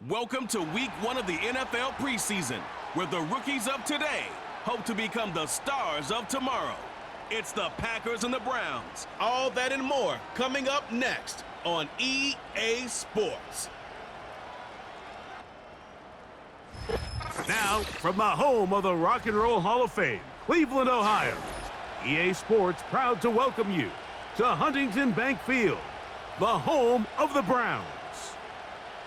Welcome to week 1 of the NFL preseason, where the rookies of today hope to become the stars of tomorrow. It's the Packers and the Browns. All that and more coming up next on EA Sports. Now, from the home of the Rock and Roll Hall of Fame, Cleveland, Ohio, EA Sports proud to welcome you to Huntington Bank Field, the home of the Browns.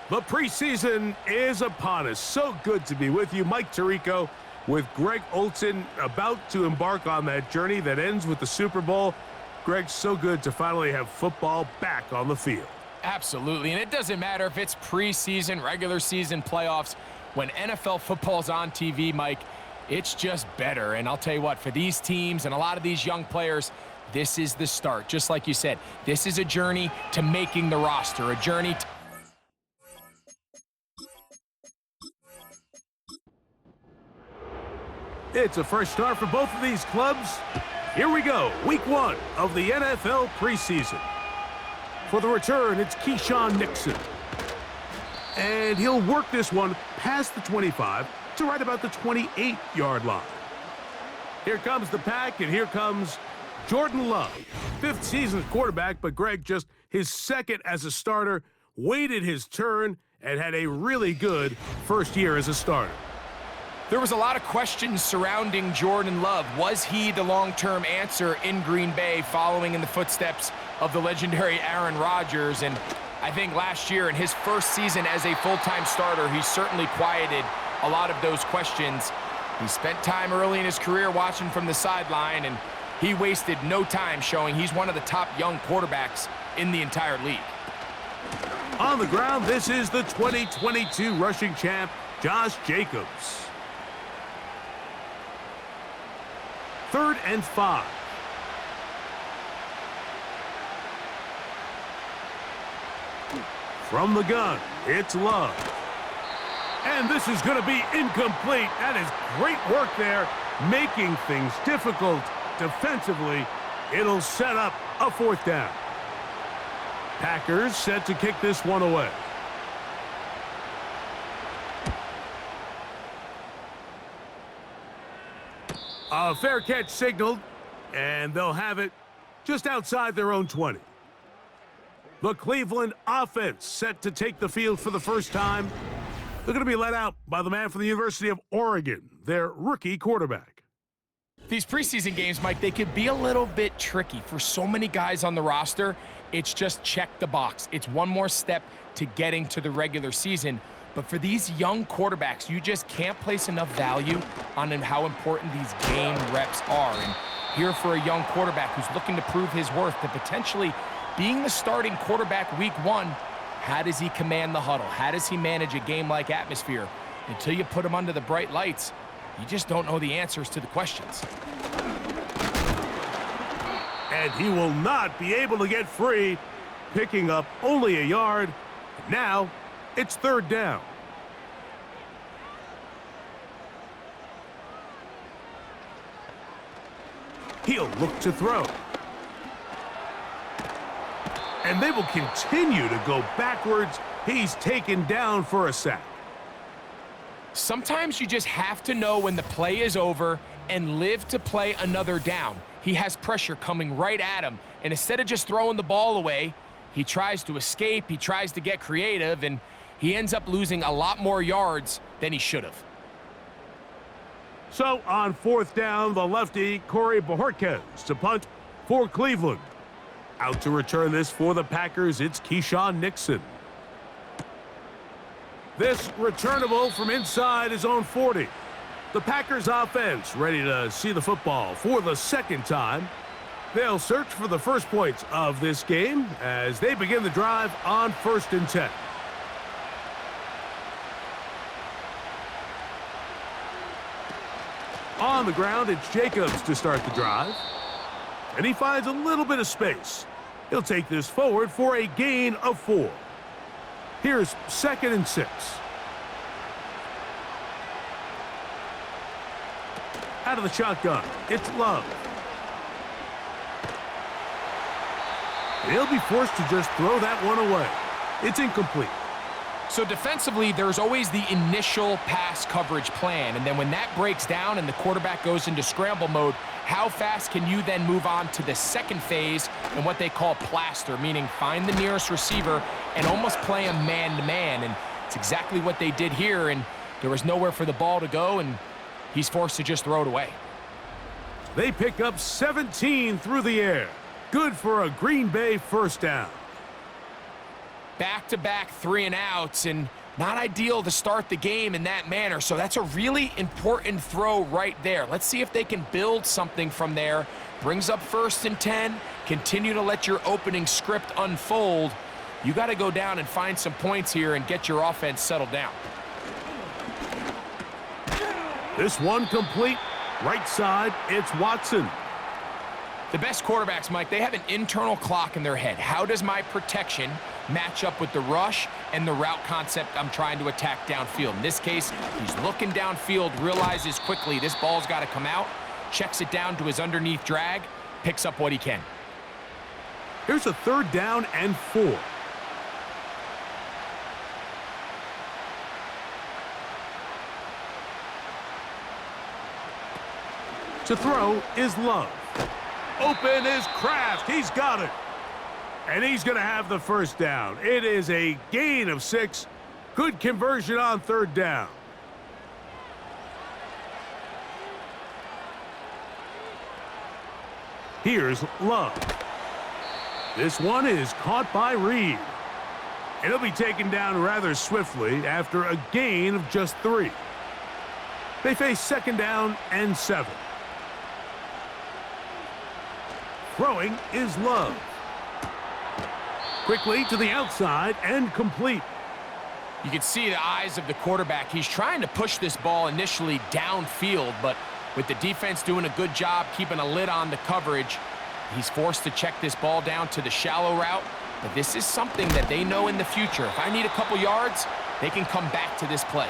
The preseason is upon us. So good to be with you. Mike Tirico with Greg Olson, about to embark on that journey that ends with the Super Bowl. Greg, so good to finally have football back on the field. Absolutely, and it doesn't matter if it's preseason, regular season, playoffs. When NFL football's on TV, Mike, it's just better. And I'll tell you what, for these teams and a lot of these young players, this is the start. Just like you said, this is a journey to making the roster, a journey to... It's a fresh start for both of these clubs. Here we go, week 1 of the NFL preseason. For the return, it's Keyshawn Nixon. And he'll work this one past the 25 to right about the 28-yard line. Here comes the pack, and here comes Jordan Love. 5th season quarterback, but Greg, just his 2nd as a starter, waited his turn and had a really good first year as a starter. There was a lot of questions surrounding Jordan Love. Was he the long-term answer in Green Bay following in the footsteps of the legendary Aaron Rodgers? And I think last year in his first season as a full-time starter, he certainly quieted a lot of those questions. He spent time early in his career watching from the sideline, and he wasted no time showing he's one of the top young quarterbacks in the entire league. On the ground, this is the 2022 rushing champ, Josh Jacobs. 3rd and 5. From the gun, it's Love. And this is going to be incomplete. That is great work there, making things difficult defensively. It'll set up a 4th down. Packers set to kick this one away. A fair catch signaled, and they'll have it just outside their own 20. The Cleveland offense set to take the field for the first time. They're going to be led out by the man from the University of Oregon, their rookie quarterback. These preseason games, Mike, they could be a little bit tricky. For so many guys on the roster, it's just check the box. It's one more step to getting to the regular season. But for these young quarterbacks, you just can't place enough value on how important these game reps are. And here for a young quarterback who's looking to prove his worth to potentially being the starting quarterback week 1, how does he command the huddle? How does he manage a game-like atmosphere? Until you put him under the bright lights, you just don't know the answers to the questions. And he will not be able to get free, picking up only a yard. Now, it's 3rd down. He'll look to throw. And they will continue to go backwards. He's taken down for a sack. Sometimes you just have to know when the play is over and live to play another down. He has pressure coming right at him, and instead of just throwing the ball away, he tries to escape, he tries to get creative, and he ends up losing a lot more yards than he should have. So on 4th down, the lefty, Corey Bojorquez, to punt for Cleveland. Out to return this for the Packers, it's Keyshawn Nixon. This returnable from inside his own 40. The Packers offense ready to see the football for the 2nd time. They'll search for the first points of this game as they begin the drive on 1st and 10. On the ground, it's Jacobs to start the drive. And he finds a little bit of space. He'll take this forward for a gain of 4. Here's 2nd and 6. Out of the shotgun, it's Love. He'll be forced to just throw that one away. It's incomplete. So defensively, there's always the initial pass coverage plan, and then when that breaks down and the quarterback goes into scramble mode, how fast can you then move on to the second phase and what they call plaster, meaning find the nearest receiver and almost play a man-to-man, and it's exactly what they did here, and there was nowhere for the ball to go, and he's forced to just throw it away. They pick up 17 through the air. Good for a Green Bay first down. Back-to-back 3-and-outs, and not ideal to start the game in that manner. So that's a really important throw right there. Let's see if they can build something from there. Brings up 1st and 10. Continue to let your opening script unfold. You got to go down and find some points here and get your offense settled down. This one complete. Right side, it's Watson. The best quarterbacks, Mike, they have an internal clock in their head. How does my protection match up with the rush and the route concept I'm trying to attack downfield? In this case, he's looking downfield, realizes quickly this ball's got to come out, checks it down to his underneath drag, picks up what he can. Here's a 3rd down and 4. To throw is Love. Open is Kraft. He's got it. And he's going to have the first down. It is a gain of 6. Good conversion on 3rd down. Here's Love. This one is caught by Reed. It'll be taken down rather swiftly after a gain of just 3. They face 2nd down and 7. Throwing is Love. Quickly to the outside and complete. You can see the eyes of the quarterback. He's trying to push this ball initially downfield, but with the defense doing a good job keeping a lid on the coverage, he's forced to check this ball down to the shallow route. But this is something that they know in the future. If I need a couple yards, they can come back to this play.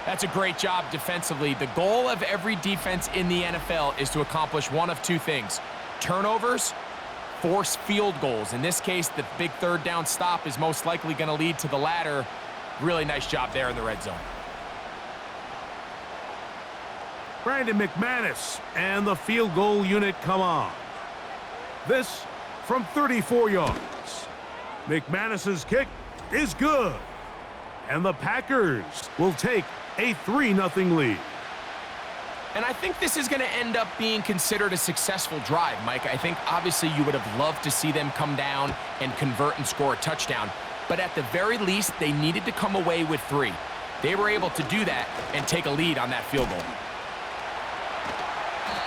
That's a great job defensively. The goal of every defense in the NFL is to accomplish one of 2 things: turnovers, force field goals. In this case, the big 3rd down stop is most likely going to lead to the latter. Really nice job there in the red zone. Brandon McManus and the field goal unit come on. This from 34 yards. McManus's kick is good. And the Packers will take a 3-0 lead. And I think this is going to end up being considered a successful drive, Mike. I think obviously you would have loved to see them come down and convert and score a touchdown. But at the very least, they needed to come away with 3. They were able to do that and take a lead on that field goal.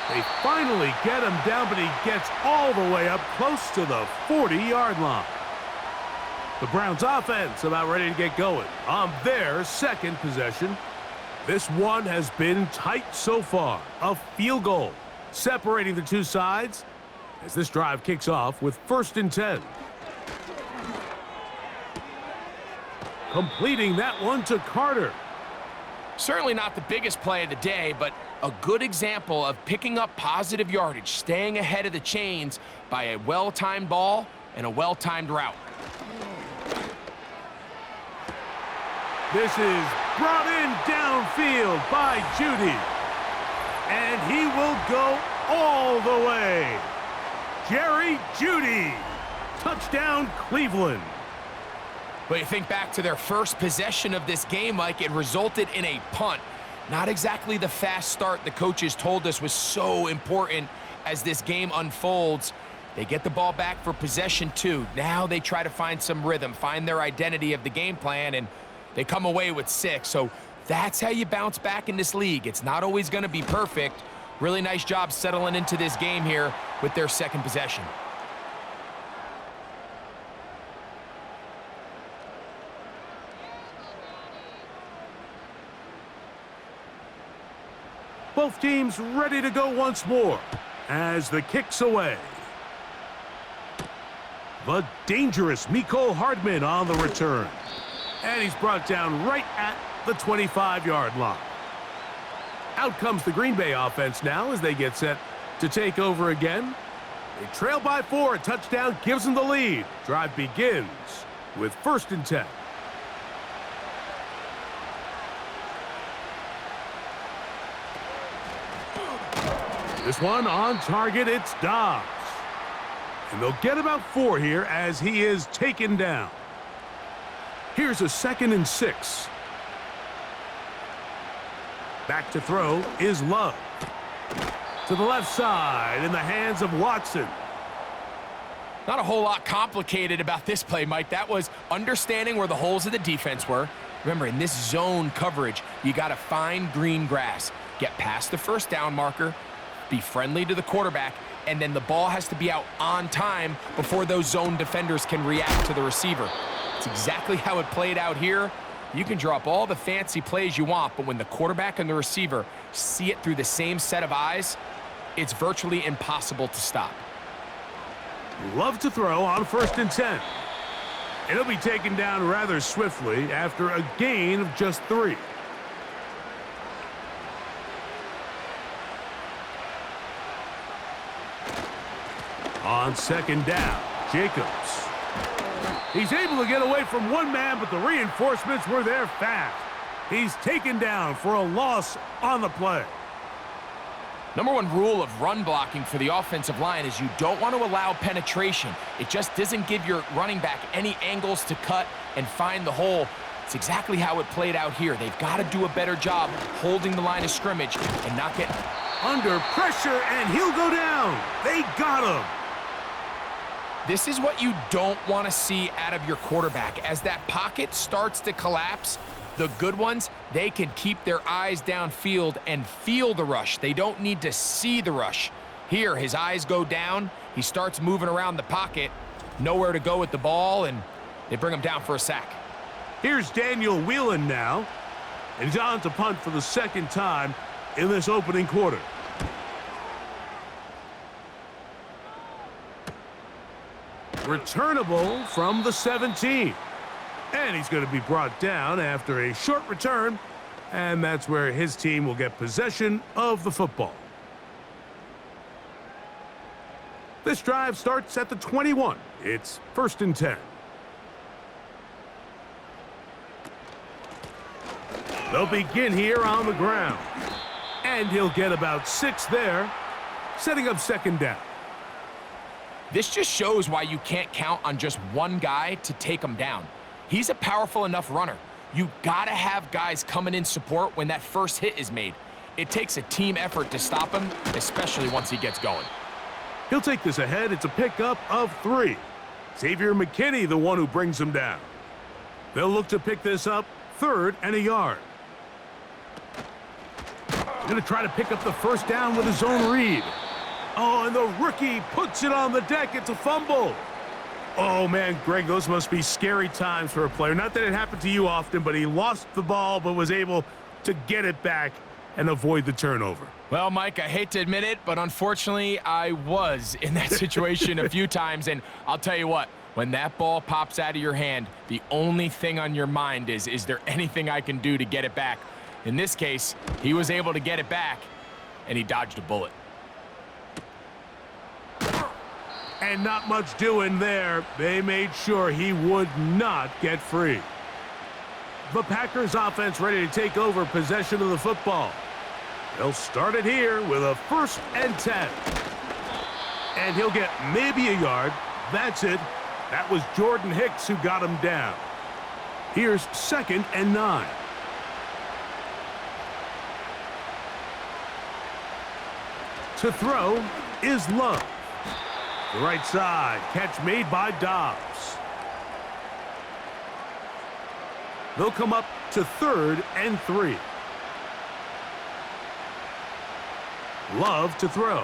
They finally get him down, but he gets all the way up close to the 40-yard line. The Browns offense about ready to get going on their 2nd possession. This one has been tight so far. A field goal separating the 2 sides as this drive kicks off with 1st and 10. Completing that one to Carter. Certainly not the biggest play of the day, but a good example of picking up positive yardage, staying ahead of the chains by a well-timed ball and a well-timed route. This is brought in downfield by Judy. And he will go all the way. Jerry Judy. Touchdown, Cleveland. But you think back to their first possession of this game, Mike, it resulted in a punt. Not exactly the fast start the coaches told us was so important as this game unfolds. They get the ball back for possession 2. Now they try to find some rhythm, find their identity of the game plan, and they come away with 6. So that's how you bounce back in this league. It's not always going to be perfect. Really nice job settling into this game here with their 2nd possession. Both teams ready to go once more as the kick's away. The dangerous Mecole Hardman on the return. And he's brought down right at the 25-yard line. Out comes the Green Bay offense now as they get set to take over again. They trail by 4. A touchdown gives them the lead. Drive begins with 1st and 10. This one on target, it's Dobbs. And they'll get about 4 here as he is taken down. Here's a 2nd and 6. Back to throw is Love. To the left side in the hands of Watson. Not a whole lot complicated about this play, Mike. That was understanding where the holes of the defense were. Remember, in this zone coverage, you got to find green grass. Get past the first down marker, be friendly to the quarterback, and then the ball has to be out on time before those zone defenders can react to the receiver. It's exactly how it played out here. You can draw up all the fancy plays you want, but when the quarterback and the receiver see it through the same set of eyes, it's virtually impossible to stop. Love to throw on 1st and 10. It'll be taken down rather swiftly after a gain of just 3. On 2nd down, Jacobs. He's able to get away from one man, but the reinforcements were there fast. He's taken down for a loss on the play. Number 1 rule of run blocking for the offensive line is you don't want to allow penetration. It just doesn't give your running back any angles to cut and find the hole. It's exactly how it played out here. They've got to do a better job holding the line of scrimmage and not get under pressure, and he'll go down. They got him. This is what you don't want to see out of your quarterback. As that pocket starts to collapse, the good ones, they can keep their eyes downfield and feel the rush. They don't need to see the rush. Here, his eyes go down. He starts moving around the pocket. Nowhere to go with the ball, and they bring him down for a sack. Here's Daniel Whelan now. And he's on to punt for the 2nd time in this opening quarter. Returnable from the 17. And he's going to be brought down after a short return. And that's where his team will get possession of the football. This drive starts at the 21. It's 1st and 10. They'll begin here on the ground. And he'll get about 6 there, setting up 2nd down. This just shows why you can't count on just one guy to take him down. He's a powerful enough runner. You gotta have guys coming in support when that first hit is made. It takes a team effort to stop him, especially once he gets going. He'll take this ahead. It's a pickup of 3. Xavier McKinney, the one who brings him down. They'll look to pick this up 3rd and a yard. Gonna try to pick up the first down with his own read. Oh, and the rookie puts it on the deck. It's a fumble. Oh, man, Greg, those must be scary times for a player. Not that it happened to you often, but he lost the ball but was able to get it back and avoid the turnover. Well, Mike, I hate to admit it, but unfortunately, I was in that situation a few times. And I'll tell you what, when that ball pops out of your hand, the only thing on your mind is there anything I can do to get it back? In this case, he was able to get it back, and he dodged a bullet. And not much doing there. They made sure he would not get free. The Packers offense ready to take over possession of the football. They'll start it here with a 1st and 10. And he'll get maybe a yard. That's it. That was Jordan Hicks who got him down. Here's 2nd and 9. To throw is Love. The right side, catch made by Dobbs. They'll come up to 3rd and 3. Love to throw.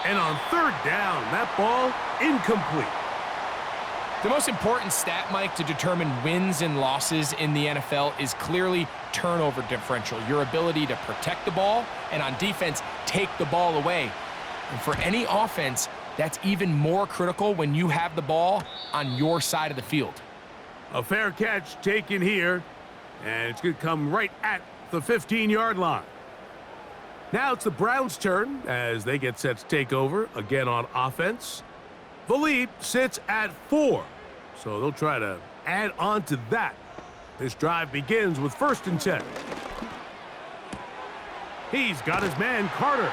And on 3rd down, that ball incomplete. The most important stat, Mike, to determine wins and losses in the NFL is clearly turnover differential, your ability to protect the ball and on defense, take the ball away. And for any offense, that's even more critical when you have the ball on your side of the field. A fair catch taken here, and it's going to come right at the 15-yard line. Now it's the Browns' turn as they get set to take over again on offense. The lead sits at 4, so they'll try to add on to that. This drive begins with 1st and 10. He's got his man Carter.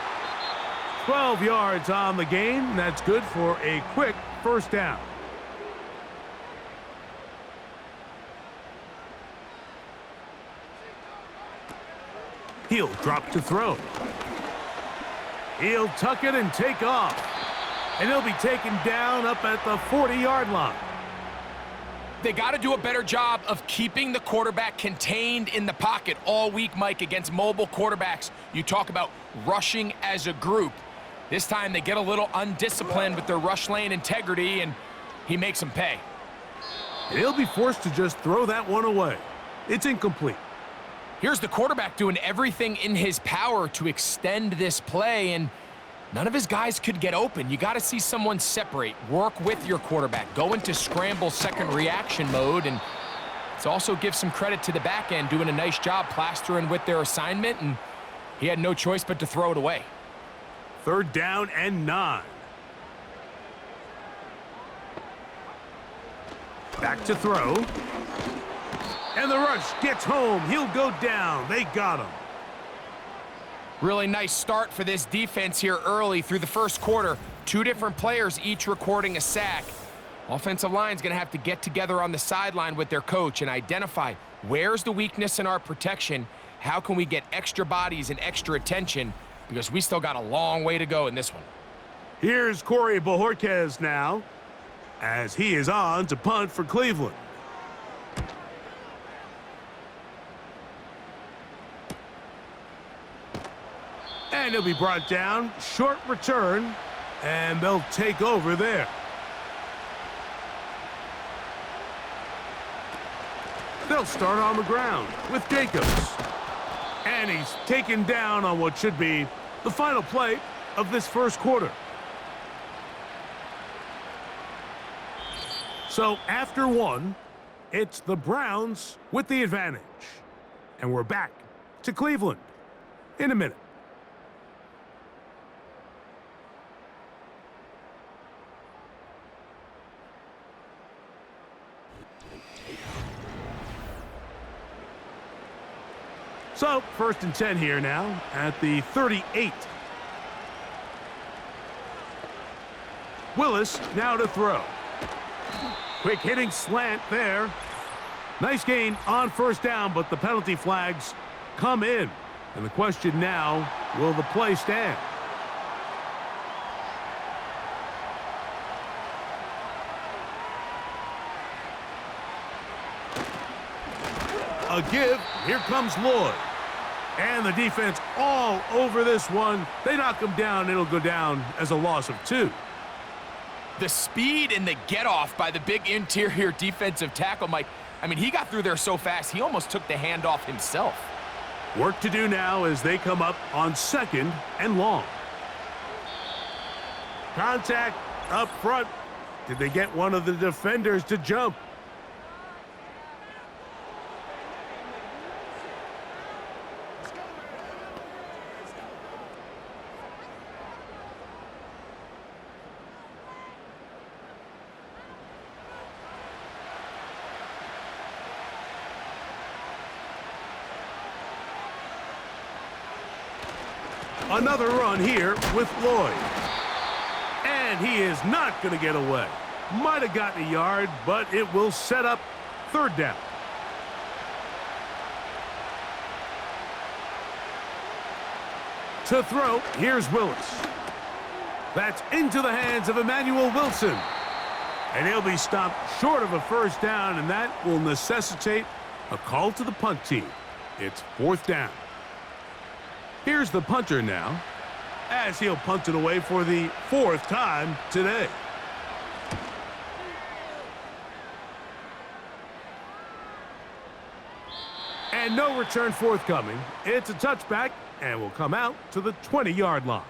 12 yards on the gain. That's good for a quick first down. He'll drop to throw. He'll tuck it and take off. And he'll be taken down up at the 40-yard line. They got to do a better job of keeping the quarterback contained in the pocket all week, Mike, against mobile quarterbacks. You talk about rushing as a group. This time they get a little undisciplined with their rush lane integrity, and he makes them pay. And he'll be forced to just throw that one away. It's incomplete. Here's the quarterback doing everything in his power to extend this play, and none of his guys could get open. You got to see someone separate, work with your quarterback, go into scramble second reaction mode, and it's also give some credit to the back end doing a nice job plastering with their assignment, and he had no choice but to throw it away. 3rd down and 9. Back to throw. And the rush gets home. He'll go down. They got him. Really nice start for this defense here early through the first quarter. 2 different players each recording a sack. Offensive line's going to have to get together on the sideline with their coach and identify where's the weakness in our protection, how can we get extra bodies and extra attention, because we still got a long way to go in this one. Here's Corey Bojorquez now, as he is on to punt for Cleveland. And he'll be brought down. Short return, and they'll take over there. They'll start on the ground with Jacobs. And he's taken down on what should be the final play of this first quarter. So after 1, it's the Browns with the advantage. And we're back to Cleveland in a minute. So, 1st and 10 here now at the 38. Willis now to throw. Quick hitting slant there. Nice gain on 1st down, but the penalty flags come in. And the question now, will the play stand? A give. Here comes Lloyd. And the defense all over this one. They knock him down. It'll go down as a loss of 2. The speed and the get-off by the big interior defensive tackle, Mike. I mean, he got through there so fast, he almost took the handoff himself. Work to do now as they come up on 2nd and long. Contact up front. Did they get one of the defenders to jump? Another run here with Lloyd. And he is not going to get away. Might have gotten a yard, but it will set up 3rd down. To throw, here's Willis. That's into the hands of Emmanuel Wilson. And he'll be stopped short of a 1st down, and that will necessitate a call to the punt team. It's 4th down. Here's the punter now, as he'll punt it away for the 4th time today. And no return forthcoming. It's a touchback, and will come out to the 20-yard line.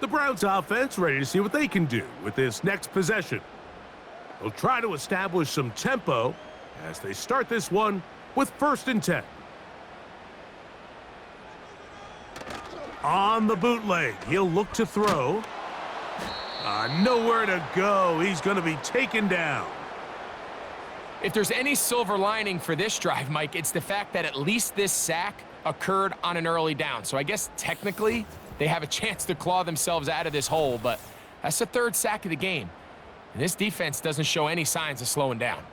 The Browns offense ready to see what they can do with this next possession. They'll try to establish some tempo as they start this one with 1st and 10. On the bootleg, he'll look to throw. Nowhere to go. He's going to be taken down. If there's any silver lining for this drive, Mike, it's the fact that at least this sack occurred on an early down. So I guess technically they have a chance to claw themselves out of this hole, but that's the third sack of the game. And this defense doesn't show any signs of slowing down.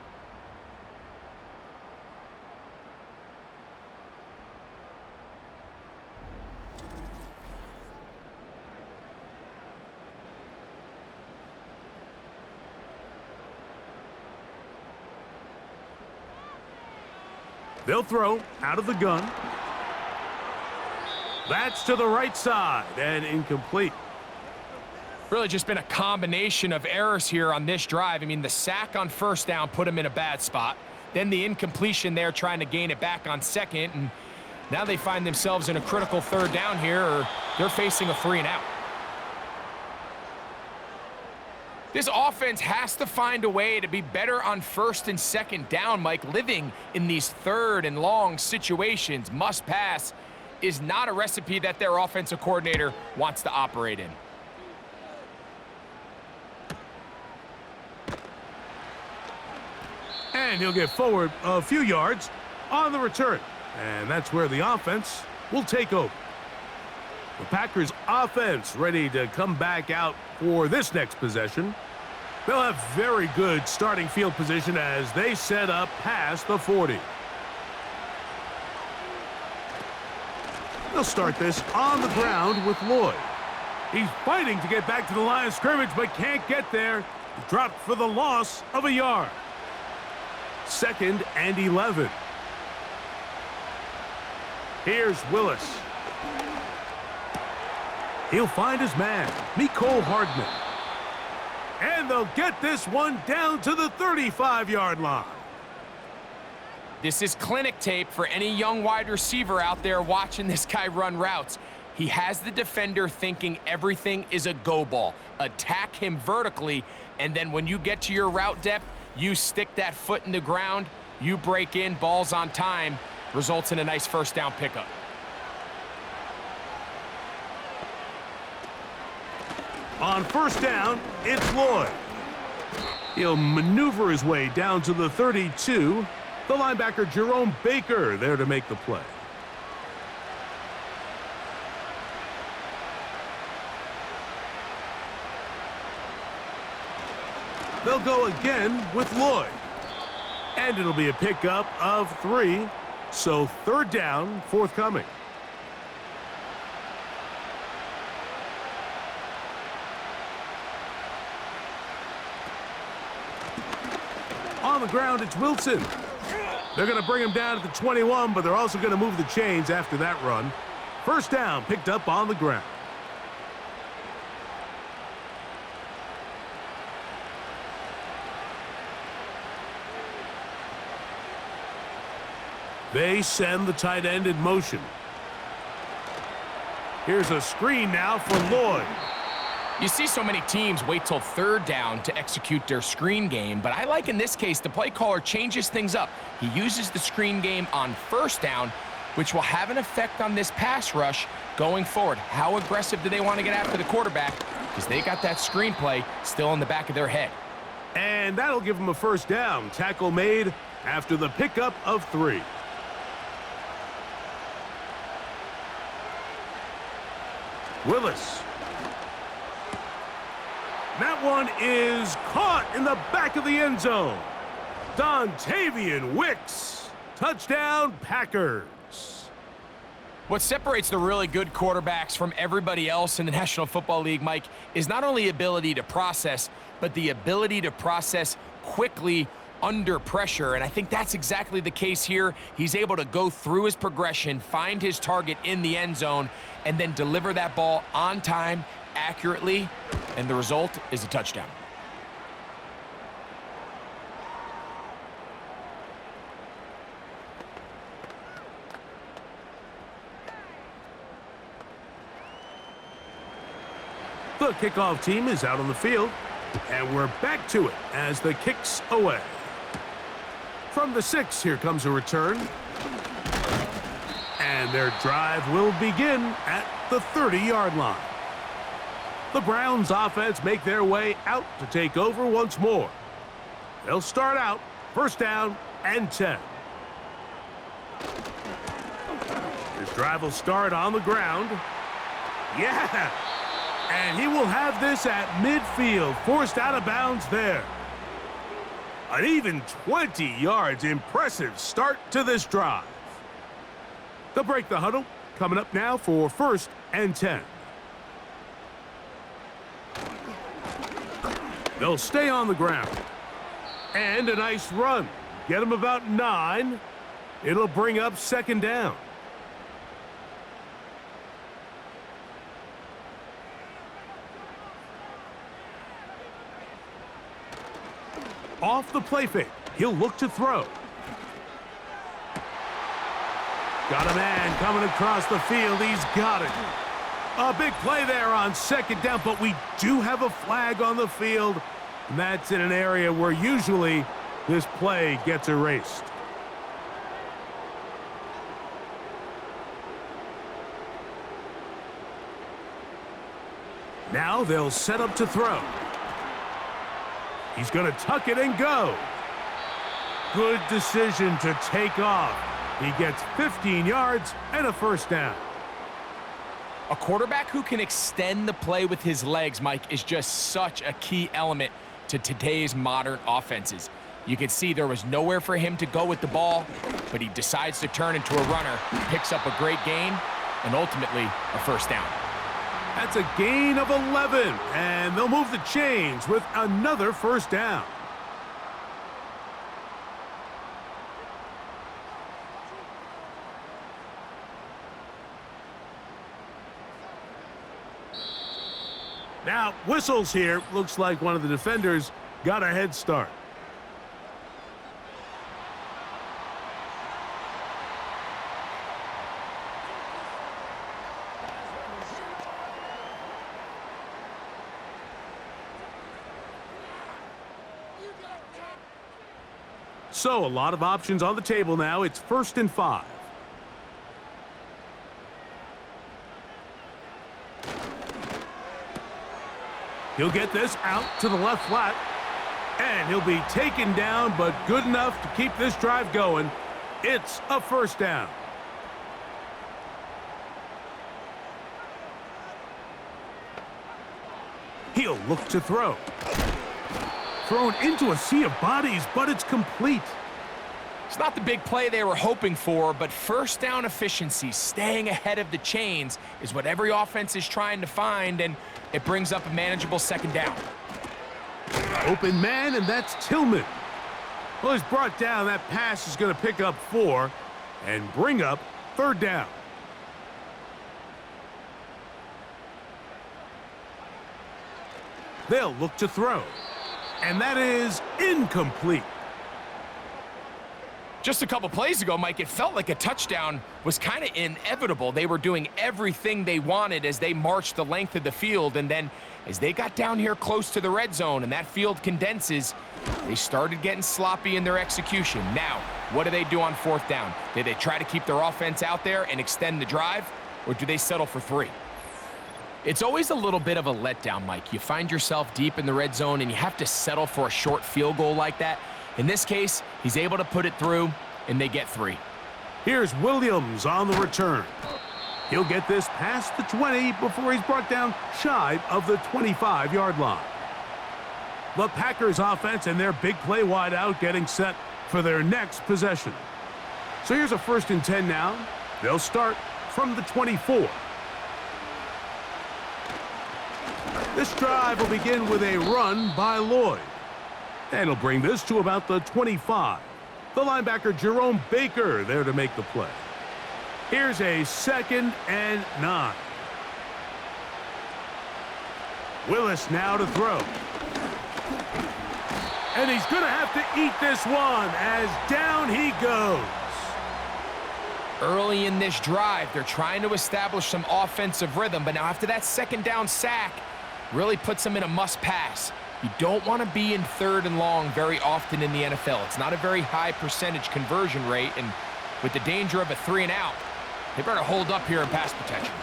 They'll throw out of the gun. That's to the right side and incomplete. Really just been a combination of errors here on this drive. I mean, the sack on first down put him in a bad spot. Then the incompletion there trying to gain it back on second. And now they find themselves in a critical third down here, or they're facing a 3-and-out. This offense has to find a way to be better on first and second down, Mike. Living in these third and long situations, must pass, is not a recipe that their offensive coordinator wants to operate in. And he'll get forward a few yards on the return. And that's where the offense will take over. The Packers offense ready to come back out for this next possession. They'll have very good starting field position as they set up past the 40. They'll start this on the ground with Lloyd. He's fighting to get back to the line of scrimmage, but can't get there. He dropped for the loss of a yard. 2nd and 11. Here's Willis. He'll find his man, Mecole Hardman. And they'll get this one down to the 35-yard line. This is clinic tape for any young wide receiver out there watching this guy run routes. He has the defender thinking everything is a go ball. Attack him vertically, and then when you get to your route depth, you stick that foot in the ground, you break in, balls on time, results in a nice first down pickup. On first down, it's Lloyd. He'll maneuver his way down to the 32. The linebacker, Jerome Baker, there to make the play. They'll go again with Lloyd. And it'll be a pickup of 3. So third down forthcoming. On the ground, it's Wilson. They're going to bring him down at the 21, but they're also going to move the chains after that run. First down picked up on the ground. They send the tight end in motion. Here's a screen now for Lloyd. You see so many teams wait till third down to execute their screen game, but I like in this case the play caller changes things up. He uses the screen game on first down, which will have an effect on this pass rush going forward. How aggressive do they want to get after the quarterback? Because they got that screen play still in the back of their head. And that'll give them a first down. Tackle made after the pickup of 3. Willis. That one is caught in the back of the end zone. Dontavian Wicks. Touchdown, Packers. What separates the really good quarterbacks from everybody else in the National Football League, Mike, is not only ability to process, but the ability to process quickly under pressure. And I think that's exactly the case here. He's able to go through his progression, find his target in the end zone, and then deliver that ball on time, accurately, and the result is a touchdown. The kickoff team is out on the field, and we're back to it as the kick's away. From the 6, here comes a return. And their drive will begin at the 30-yard line. The Browns offense make their way out to take over once more. They'll start out first down and 10. This drive will start on the ground. Yeah. And he will have this at midfield, forced out of bounds there. An even 20 yards. Impressive start to this drive. They'll break the huddle. Coming up now for 1st and 10. They'll stay on the ground. And a nice run. Get them about 9. It'll bring up 2nd down. Off the play fake. He'll look to throw. Got a man coming across the field. He's got it. A big play there on 2nd down, but we do have a flag on the field. And that's in an area where usually this play gets erased. Now they'll set up to throw. He's going to tuck it and go. Good decision to take off. He gets 15 yards and a 1st down. A quarterback who can extend the play with his legs, Mike, is just such a key element to today's modern offenses. You can see there was nowhere for him to go with the ball, but he decides to turn into a runner, picks up a great gain, and ultimately a 1st down. That's a gain of 11, and they'll move the chains with another 1st down. Now, whistles here. Looks like one of the defenders got a head start. So, a lot of options on the table now. It's 1st and 5. He'll get this out to the left flat. And he'll be taken down, but good enough to keep this drive going. It's a 1st down. He'll look to throw. Thrown into a sea of bodies, but it's complete. It's not the big play they were hoping for, but 1st down efficiency, staying ahead of the chains, is what every offense is trying to find, and it brings up a manageable 2nd down. Open man, and that's Tillman. Well, he's brought down. That pass is going to pick up 4 and bring up 3rd down. They'll look to throw. And that is incomplete. Just a couple plays ago, Mike, it felt like a touchdown was kind of inevitable. They were doing everything they wanted as they marched the length of the field, and then as they got down here close to the red zone and that field condenses, they started getting sloppy in their execution. Now, what do they do on 4th down? Do they try to keep their offense out there and extend the drive, or do they settle for 3? It's always a little bit of a letdown, Mike. You find yourself deep in the red zone and you have to settle for a short field goal like that. In this case, he's able to put it through, and they get 3. Here's Williams on the return. He'll get this past the 20 before he's brought down shy of the 25-yard line. The Packers offense and their big play wide out getting set for their next possession. So here's a 1st and 10 now. They'll start from the 24. This drive will begin with a run by Lloyd. And he'll bring this to about the 25. The linebacker, Jerome Baker, there to make the play. Here's a 2nd and 9. Willis now to throw. And he's going to have to eat this one as down he goes. Early in this drive, they're trying to establish some offensive rhythm, but now after that 2nd down sack, really puts them in a must-pass. You don't want to be in 3rd and long very often in the NFL. It's not a very high percentage conversion rate, and with the danger of a 3 and out, they better hold up here in pass protection.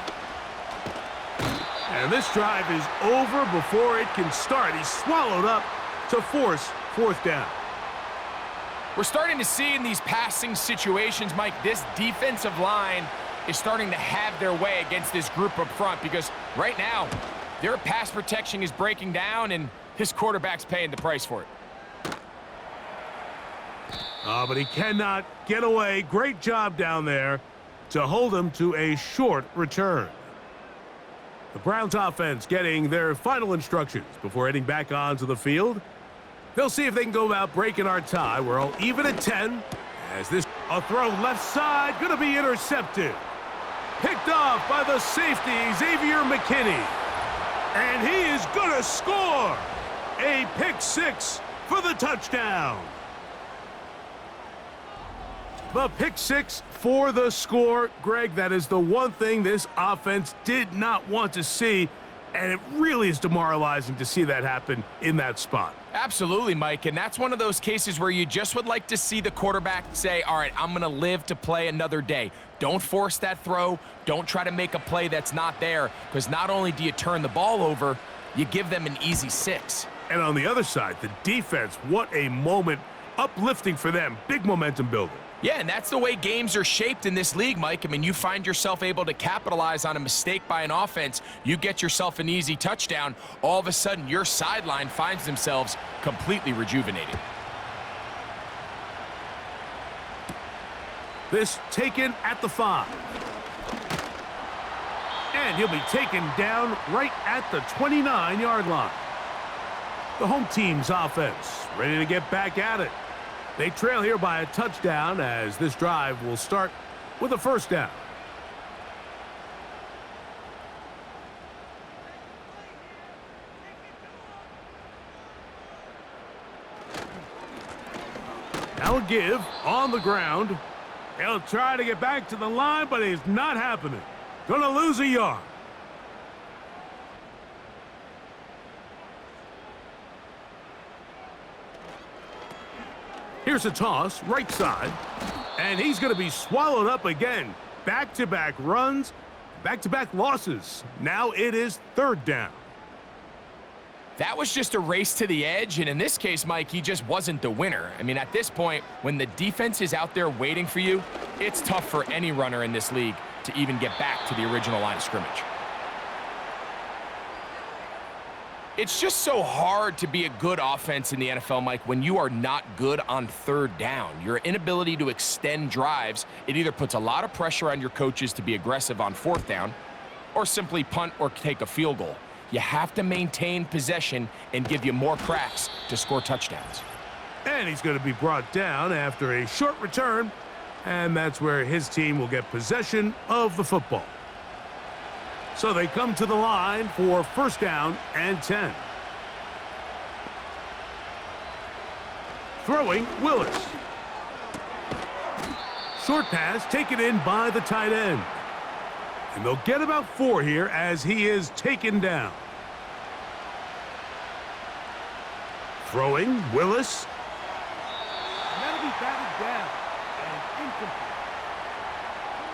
And this drive is over before it can start. He's swallowed up to force 4th down. We're starting to see in these passing situations, Mike, this defensive line is starting to have their way against this group up front, because Right now, their pass protection is breaking down, and his quarterback's paying the price for it. Oh, but he cannot get away. Great job down there to hold him to a short return. The Browns offense getting their final instructions before heading back onto the field. They'll see if they can go about breaking our tie. We're all even at 10. As this a throw left side, going to be intercepted. Picked off by the safety, Xavier McKinney. And he is going to score. A pick six for the touchdown. The pick six for the score. Greg, that is the one thing this offense did not want to see, and it really is demoralizing to see that happen in that spot. Absolutely, Mike, and that's one of those cases where you just would like to see the quarterback say, all right, I'm going to live to play another day. Don't force that throw. Don't try to make a play that's not there, because not only do you turn the ball over, you give them an easy 6. And on the other side, the defense, what a moment. Uplifting for them. Big momentum builder. Yeah, and that's the way games are shaped in this league, Mike. I mean, you find yourself able to capitalize on a mistake by an offense, you get yourself an easy touchdown, all of a sudden your sideline finds themselves completely rejuvenated. This taken at the 5. And he'll be taken down right at the 29-yard line. The home team's offense ready to get back at it. They trail here by a touchdown as this drive will start with a first down. Now a give on the ground. He'll try to get back to the line, but it's not happening. Gonna lose a yard. Here's a toss, right side, and he's going to be swallowed up again. Back-to-back runs, back-to-back losses. Now it is third down. That was just a race to the edge, and in this case, Mike, he just wasn't the winner. I mean, at this point, when the defense is out there waiting for you, it's tough for any runner in this league to even get back to the original line of scrimmage. It's just so hard to be a good offense in the NFL, Mike, when you are not good on third down. Your inability to extend drives, it either puts a lot of pressure on your coaches to be aggressive on fourth down or simply punt or take a field goal. You have to maintain possession and give you more cracks to score touchdowns. And he's going to be brought down after a short return, and that's where his team will get possession of the football. So they come to the line for first down and 10. Throwing, Willis. Short pass taken in by the tight end. And they'll get about 4 here as he is taken down. Throwing, Willis. And that'll be batted down and incomplete.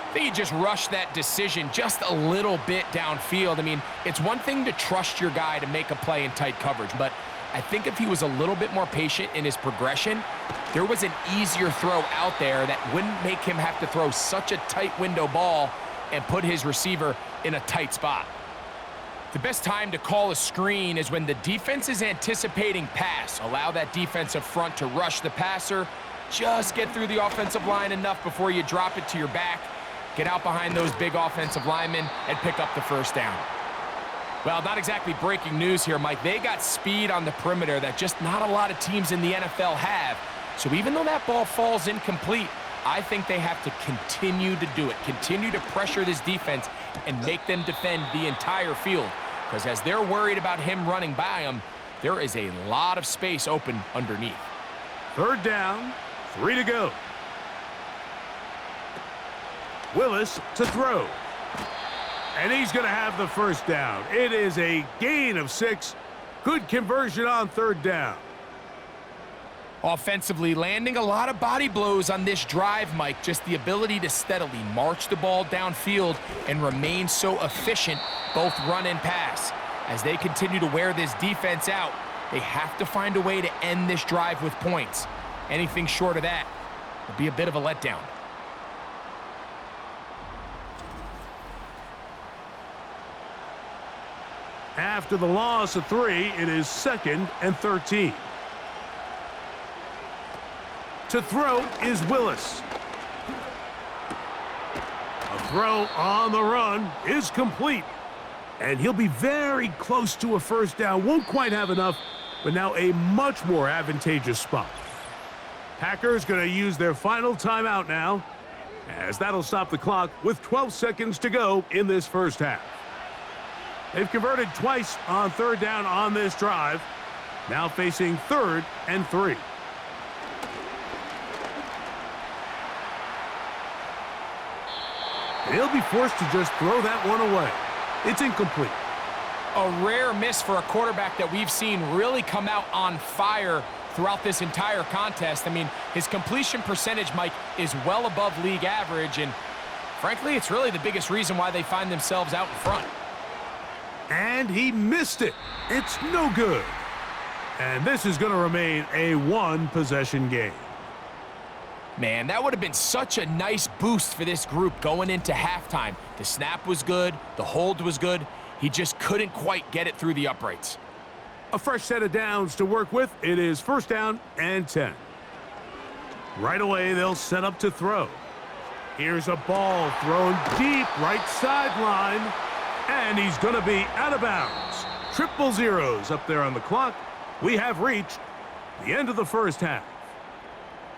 I think he just rushed that decision just a little bit downfield. I mean, it's one thing to trust your guy to make a play in tight coverage, but I think if he was a little bit more patient in his progression, there was an easier throw out there that wouldn't make him have to throw such a tight window ball and put his receiver in a tight spot. The best time to call a screen is when the defense is anticipating pass. Allow that defensive front to rush the passer. Just get through the offensive line enough before you drop it to your back. Get out behind those big offensive linemen and pick up the first down. Well, not exactly breaking news here, Mike. They got speed on the perimeter that just not a lot of teams in the NFL have. So even though that ball falls incomplete, I think they have to continue to do it. Continue to pressure this defense and make them defend the entire field. Because as they're worried about him running by them, there is a lot of space open underneath. Third down, 3 to go. Willis to throw. And he's going to have the first down. It is a gain of 6. Good conversion on third down. Offensively, landing a lot of body blows on this drive, Mike. Just the ability to steadily march the ball downfield and remain so efficient, both run and pass. As they continue to wear this defense out, they have to find a way to end this drive with points. Anything short of that would be a bit of a letdown. After the loss of 3, it is 2nd and 13. To throw is Willis. A throw on the run is complete. And he'll be very close to a first down. Won't quite have enough, but now a much more advantageous spot. Packers going to use their final timeout now, as that'll stop the clock with 12 seconds to go in this first half. They've converted twice on 3rd down on this drive, now facing 3rd and 3. He'll be forced to just throw that one away. It's incomplete. A rare miss for a quarterback that we've seen really come out on fire throughout this entire contest. I mean, his completion percentage, Mike, is well above league average, and frankly, it's really the biggest reason why they find themselves out in front. And he missed it. It's no good. And this is going to remain a one-possession game. Man, that would have been such a nice boost for this group going into halftime. The snap was good, the hold was good. He just couldn't quite get it through the uprights. A fresh set of downs to work with. It is 1st down and 10. Right away, they'll set up to throw. Here's a ball thrown deep right sideline, and he's going to be out of bounds. 000 up there on the clock. We have reached the end of the first half.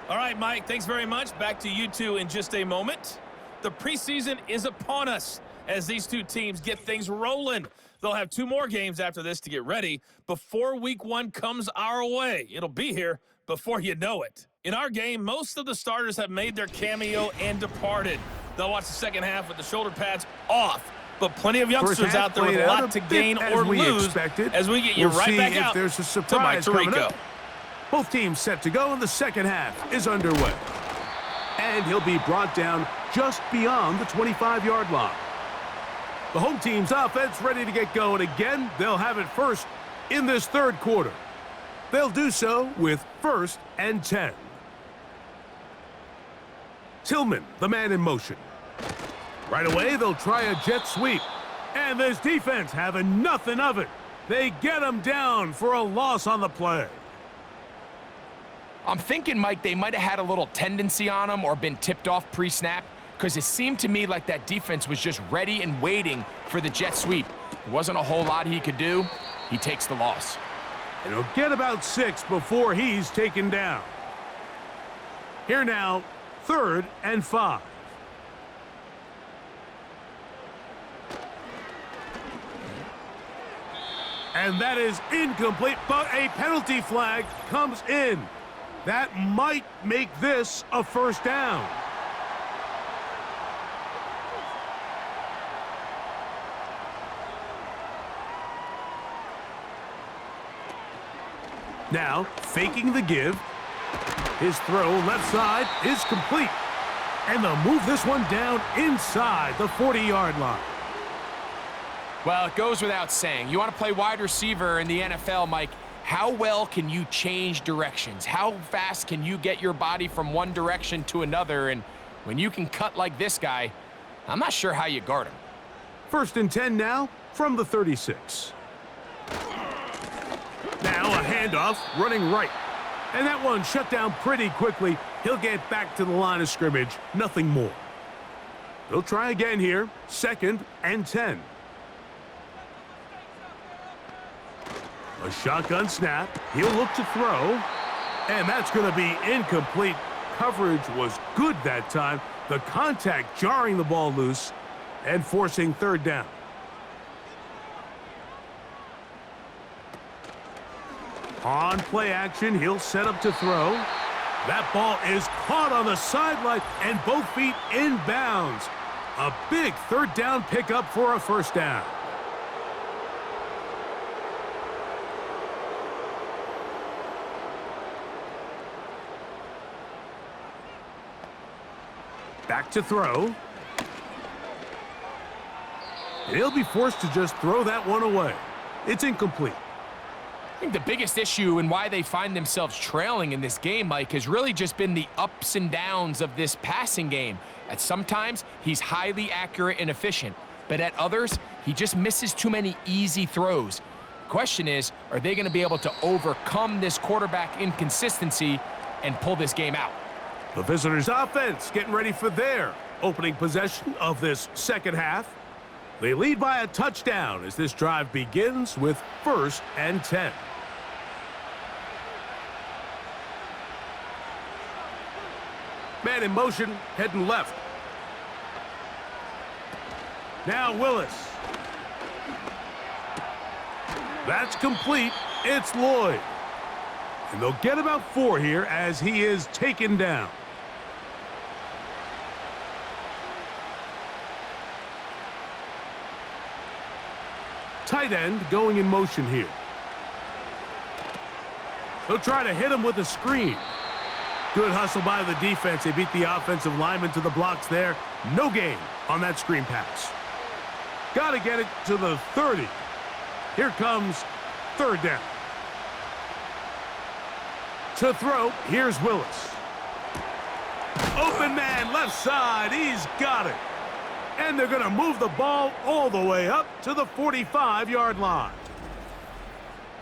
All right, Mike, thanks very much. Back to you two in just a moment. The preseason is upon us as these two teams get things rolling. They'll have 2 more games after this to get ready before week 1 comes our way. It'll be here before you know it. In our game, most of the starters have made their cameo and departed. They'll watch the second half with the shoulder pads off. But plenty of youngsters out there with a lot to gain or lose as we get you right back out there's a surprise to Mike Tirico. Both teams set to go, and the second half is underway. And he'll be brought down just beyond the 25-yard line. The home team's offense ready to get going again. They'll have it first in this 3rd quarter. They'll do so with 1st and 10. Tillman, the man in motion. Right away, they'll try a jet sweep. And this defense having nothing of it. They get him down for a loss on the play. I'm thinking, Mike, they might have had a little tendency on him or been tipped off pre-snap, because it seemed to me like that defense was just ready and waiting for the jet sweep. There wasn't a whole lot he could do. He takes the loss. And he'll get about 6 before he's taken down. Here now, 3rd and 5. And that is incomplete, but a penalty flag comes in. That might make this a 1st down. Now, faking the give. His throw left side is complete. And they'll move this one down inside the 40-yard line. Well, it goes without saying. You want to play wide receiver in the NFL, Mike, how well can you change directions? How fast can you get your body from one direction to another? And when you can cut like this guy, I'm not sure how you guard him. 1st and 10 now from the 36. Now a handoff running right. And that one shut down pretty quickly. He'll get back to the line of scrimmage. Nothing more. They'll try again here. 2nd and 10. A shotgun snap. He'll look to throw. And that's going to be incomplete. Coverage was good that time. The contact jarring the ball loose and forcing 3rd down. On play action, he'll set up to throw. That ball is caught on the sideline and both feet inbounds. A big 3rd down pickup for a 1st down. Back to throw. And he'll be forced to just throw that one away. It's incomplete. I think the biggest issue and why they find themselves trailing in this game, Mike, has really just been the ups and downs of this passing game. At sometimes, he's highly accurate and efficient, but at others, He just misses too many easy throws. Question is, are they going to be able to overcome this quarterback inconsistency and pull this game out? The visitors' offense getting ready for their opening possession of this second half. They lead by a touchdown as this drive begins with 1st and 10. Man in motion, heading left. Now Willis. That's complete. It's Lloyd. And they'll get about 4 here as he is taken down. Tight end going in motion here. They'll try to hit him with a screen. Good hustle by the defense. They beat the offensive lineman to the blocks there. No gain on that screen pass. Got to get it to the 30. Here comes 3rd down. To throw, here's Willis. Open man, left side. He's got it. And they're going to move the ball all the way up to the 45-yard line.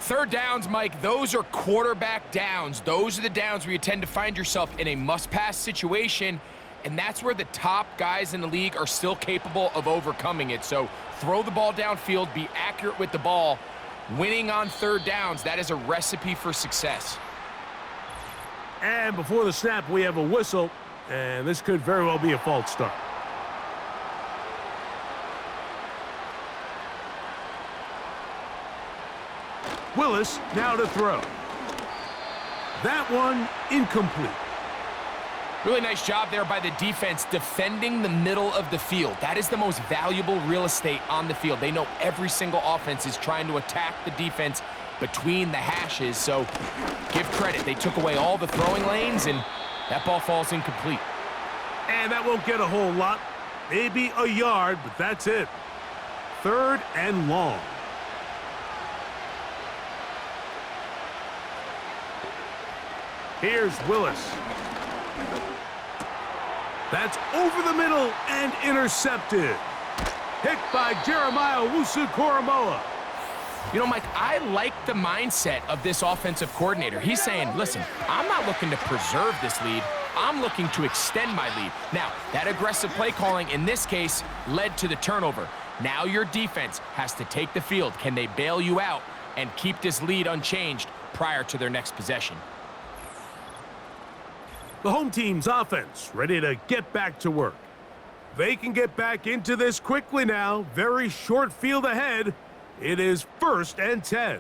3rd downs, Mike, those are quarterback downs. Those are the downs where you tend to find yourself in a must-pass situation, and that's where the top guys in the league are still capable of overcoming it. So throw the ball downfield, be accurate with the ball. Winning on 3rd downs, that is a recipe for success. And before the snap, we have a whistle, and this could very well be a false start. Willis now to throw. That one incomplete. Really nice job there by the defense defending the middle of the field. That is the most valuable real estate on the field. They know every single offense is trying to attack the defense between the hashes, so give credit. They took away all the throwing lanes, and that ball falls incomplete. And that won't get a whole lot. Maybe a yard, but that's it. 3rd and long. Here's Willis. That's over the middle and intercepted. Picked by Jeremiah Owusu-Koramoah. You know, Mike, I like the mindset of this offensive coordinator. He's saying, listen, I'm not looking to preserve this lead. I'm looking to extend my lead. Now, that aggressive play calling in this case led to the turnover. Now your defense has to take the field. Can they bail you out and keep this lead unchanged prior to their next possession? The home team's offense ready to get back to work. They can get back into this quickly now. Very short field ahead. It is 1st and 10.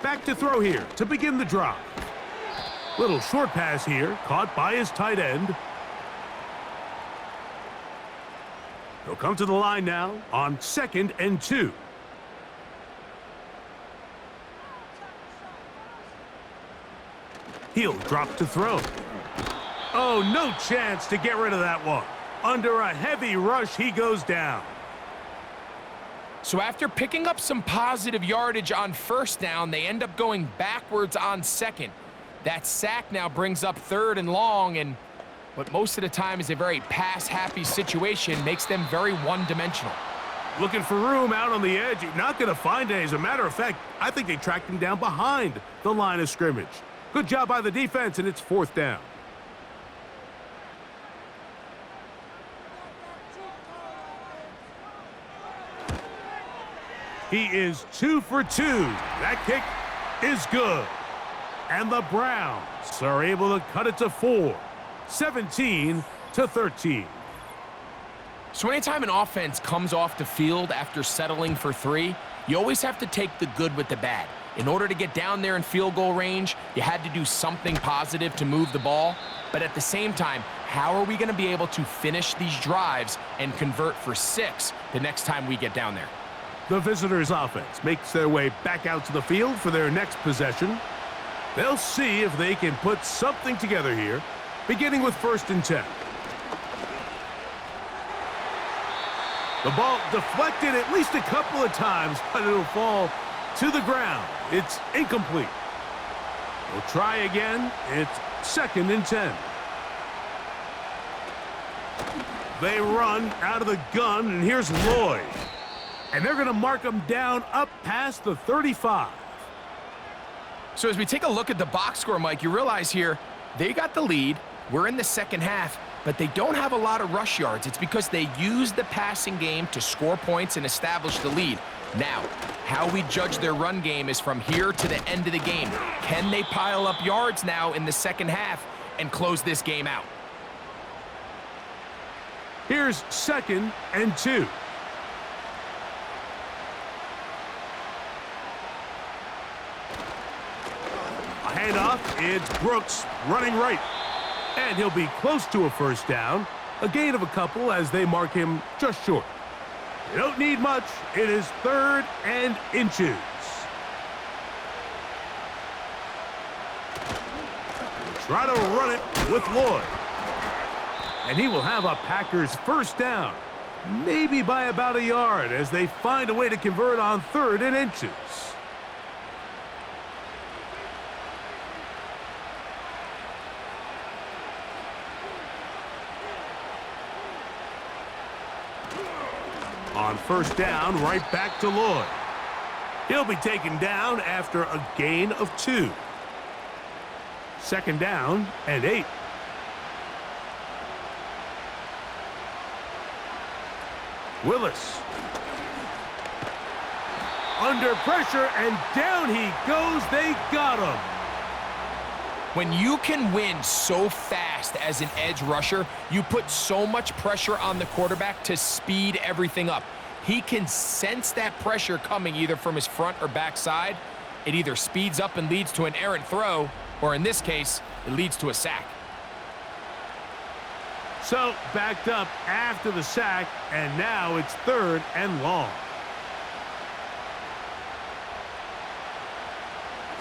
Back to throw here to begin the drive. Little short pass here, caught by his tight end. He'll come to the line now on 2nd and 2. He'll drop to throw. Oh, no chance to get rid of that one. Under a heavy rush, he goes down. So after picking up some positive yardage on 1st down, they end up going backwards on 2nd. That sack now brings up 3rd and long, and what most of the time is a very pass-happy situation makes them very one-dimensional. Looking for room out on the edge. You're not going to find it. As a matter of fact, I think they tracked him down behind the line of scrimmage. Good job by the defense, and it's 4th down. He is 2 for 2. That kick is good. And the Browns are able to cut it to 4. 17-13. So anytime an offense comes off the field after settling for 3, you always have to take the good with the bad. In order to get down there in field goal range, you had to do something positive to move the ball. But at the same time, how are we going to be able to finish these drives and convert for 6 the next time we get down there? The visitors' offense makes their way back out to the field for their next possession. They'll see if they can put something together here, beginning with 1st and 10. The ball deflected at least a couple of times, but it'll fall to the ground. It's incomplete. We'll try again. It's 2nd and 10. They run out of the gun, and here's Lloyd. And they're going to mark him down up past the 35. So as we take a look at the box score, Mike, you realize here they got the lead. We're in the second half, but they don't have a lot of rush yards. It's because they use the passing game to score points and establish the lead. Now, how we judge their run game is from here to the end of the game. Can they pile up yards now in the second half and close this game out? Here's 2nd and 2. A handoff. It's Brooks running right. And he'll be close to a first down. A gain of a couple as they mark him just short. You don't need much. It is 3rd and inches. Try to run it with Lloyd. And he will have a Packers first down. Maybe by about a yard as they find a way to convert on 3rd and inches. On first down, right back to Lloyd. He'll be taken down after a gain of 2. 2nd down and 8. Willis. Under pressure, and down he goes. They got him. When you can win so fast as an edge rusher, you put so much pressure on the quarterback to speed everything up. He can sense that pressure coming either from his front or back side. It either speeds up and leads to an errant throw, or in this case, it leads to a sack. So, backed up after the sack, and now it's 3rd and long.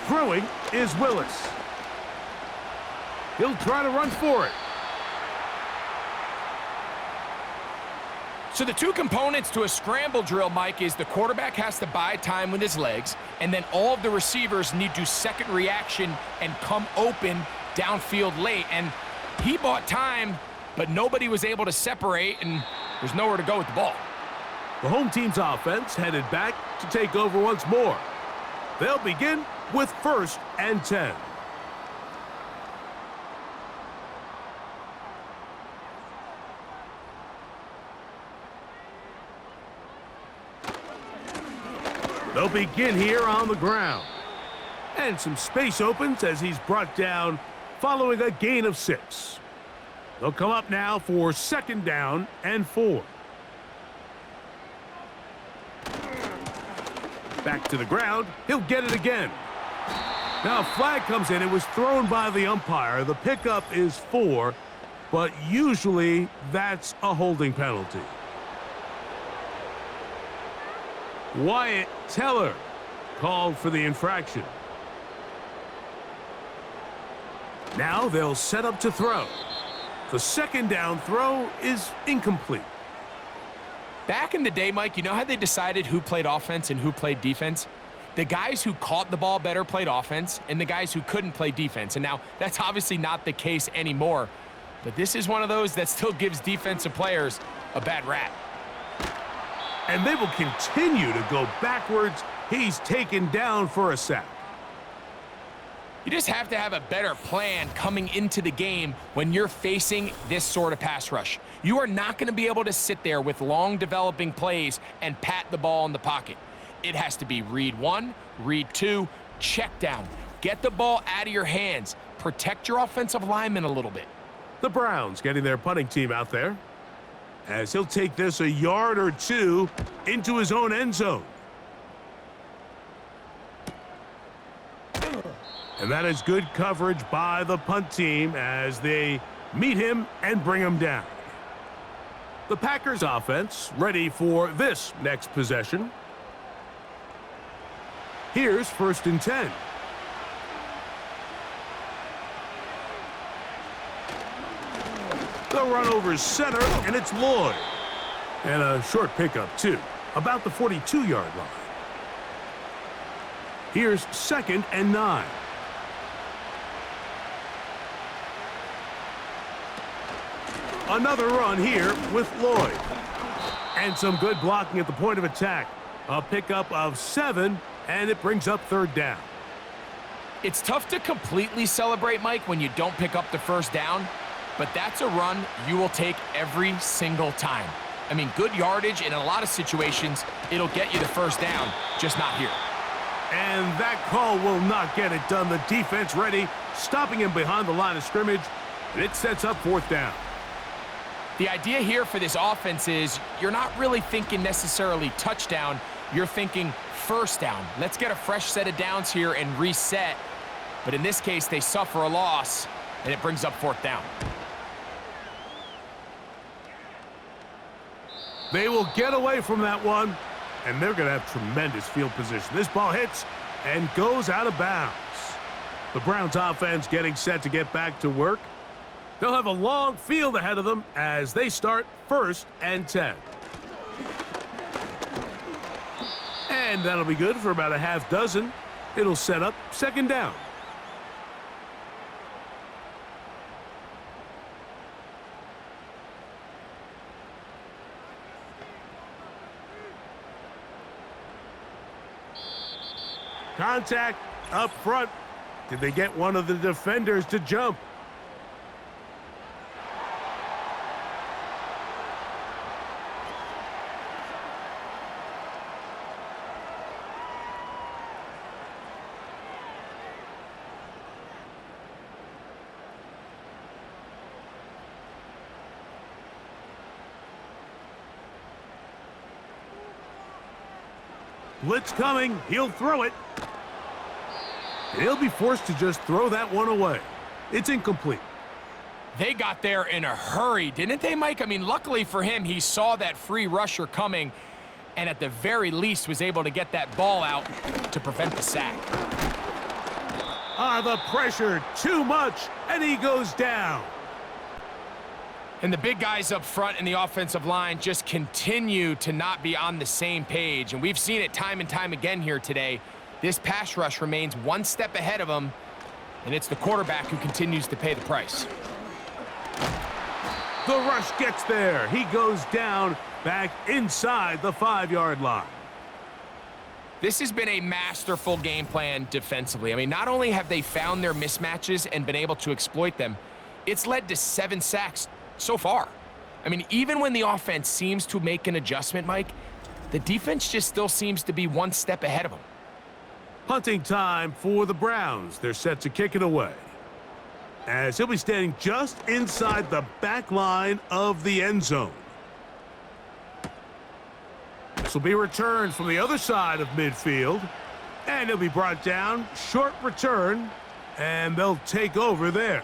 Throwing is Willis. He'll try to run for it. So the two components to a scramble drill, Mike, is the quarterback has to buy time with his legs, and then all of the receivers need to second reaction and come open downfield late. And he bought time, but nobody was able to separate, and there's nowhere to go with the ball. The home team's offense headed back to take over once more. They'll begin with 1st and 10. They'll begin here on the ground. And some space opens as he's brought down following a gain of 6. They'll come up now for 2nd down and 4. Back to the ground. He'll get it again. Now a flag comes in. It was thrown by the umpire. The pickup is 4, but usually that's a holding penalty. Wyatt Teller called for the infraction. Now they'll set up to throw. The 2nd down throw is incomplete. Back in the day, Mike, you know how they decided who played offense and who played defense? The guys who caught the ball better played offense, and the guys who couldn't play defense. And now that's obviously not the case anymore. But this is one of those that still gives defensive players a bad rap. And they will continue to go backwards. He's taken down for a sack. You just have to have a better plan coming into the game when you're facing this sort of pass rush. You are not going to be able to sit there with long developing plays and pat the ball in the pocket. It has to be read 1, read 2, check down. Get the ball out of your hands. Protect your offensive linemen a little bit. The Browns getting their punting team out there, as he'll take this a yard or 2 into his own end zone. And that is good coverage by the punt team as they meet him and bring him down. The Packers offense ready for this next possession. Here's 1st and 10. They'll run over center, and it's Lloyd. And a short pickup, too, about the 42-yard line. Here's 2nd and 9. Another run here with Lloyd. And some good blocking at the point of attack. A pickup of 7, and it brings up third down. It's tough to completely celebrate, Mike, when you don't pick up the first down, but that's a run you will take every single time. I mean, good yardage in a lot of situations, it'll get you the first down, just not here. And that call will not get it done. The defense ready, stopping him behind the line of scrimmage, and it sets up fourth down. The idea here for this offense is you're not really thinking necessarily touchdown, you're thinking first down. Let's get a fresh set of downs here and reset. But in this case, they suffer a loss, and it brings up fourth down. They will get away from that one, and they're going to have tremendous field position. This ball hits and goes out of bounds. The Browns offense getting set to get back to work. They'll have a long field ahead of them as they start 1st and 10. And that'll be good for about a half dozen. It'll set up 2nd down. Contact up front. Did they get one of the defenders to jump? Blitz coming. He'll throw it. He'll be forced to just throw that one away. It's incomplete. They got there in a hurry, didn't they, Mike? I mean, luckily for him, he saw that free rusher coming and at the very least was able to get that ball out to prevent the sack. The pressure, too much, and he goes down. And the big guys up front in the offensive line just continue to not be on the same page. And we've seen it time and time again here today. This pass rush remains one step ahead of them, and it's the quarterback who continues to pay the price. The rush gets there. He goes down back inside the 5-yard line. This has been a masterful game plan defensively. I mean, not only have they found their mismatches and been able to exploit them, it's led to 7 sacks so far. I mean, even when the offense seems to make an adjustment, Mike, the defense just still seems to be one step ahead of them. Punting time for the Browns. They're set to kick it away, as he'll be standing just inside the back line of the end zone. This will be returned from the other side of midfield, and he'll be brought down. Short return, and they'll take over there.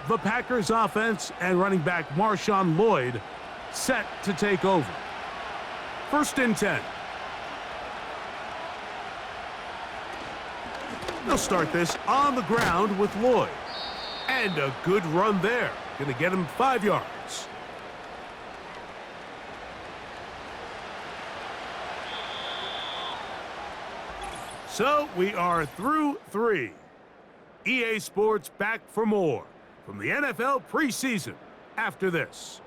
The Packers offense and running back Marshawn Lloyd set to take over. 1st and 10. They'll start this on the ground with Lloyd. And a good run there. Going to get him 5 yards. So we are through 3. EA Sports back for more from the NFL preseason after this.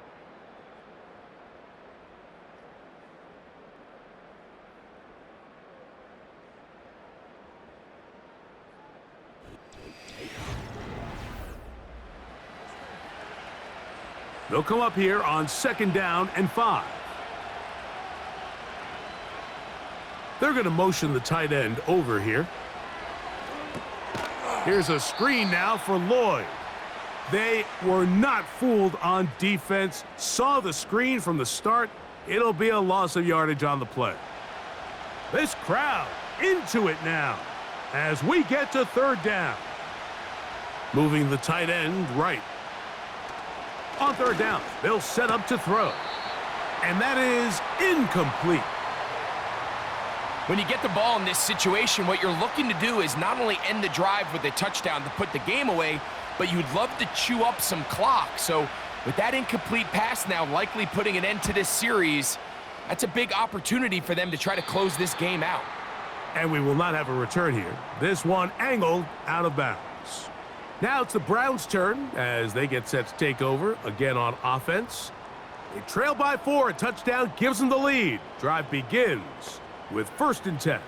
They'll come up here on 2nd down and 5. They're going to motion the tight end over here. Here's a screen now for Lloyd. They were not fooled on defense. Saw the screen from the start. It'll be a loss of yardage on the play. This crowd into it now as we get to 3rd down. Moving the tight end right. On 3rd down, they'll set up to throw. And that is incomplete. When you get the ball in this situation, what you're looking to do is not only end the drive with a touchdown to put the game away, but you'd love to chew up some clock. So with that incomplete pass now likely putting an end to this series, that's a big opportunity for them to try to close this game out. And we will not have a return here. This one angled out of bounds. Now it's the Browns' turn as they get set to take over again on offense. They trail by 4. A touchdown gives them the lead. Drive begins with 1st and 10.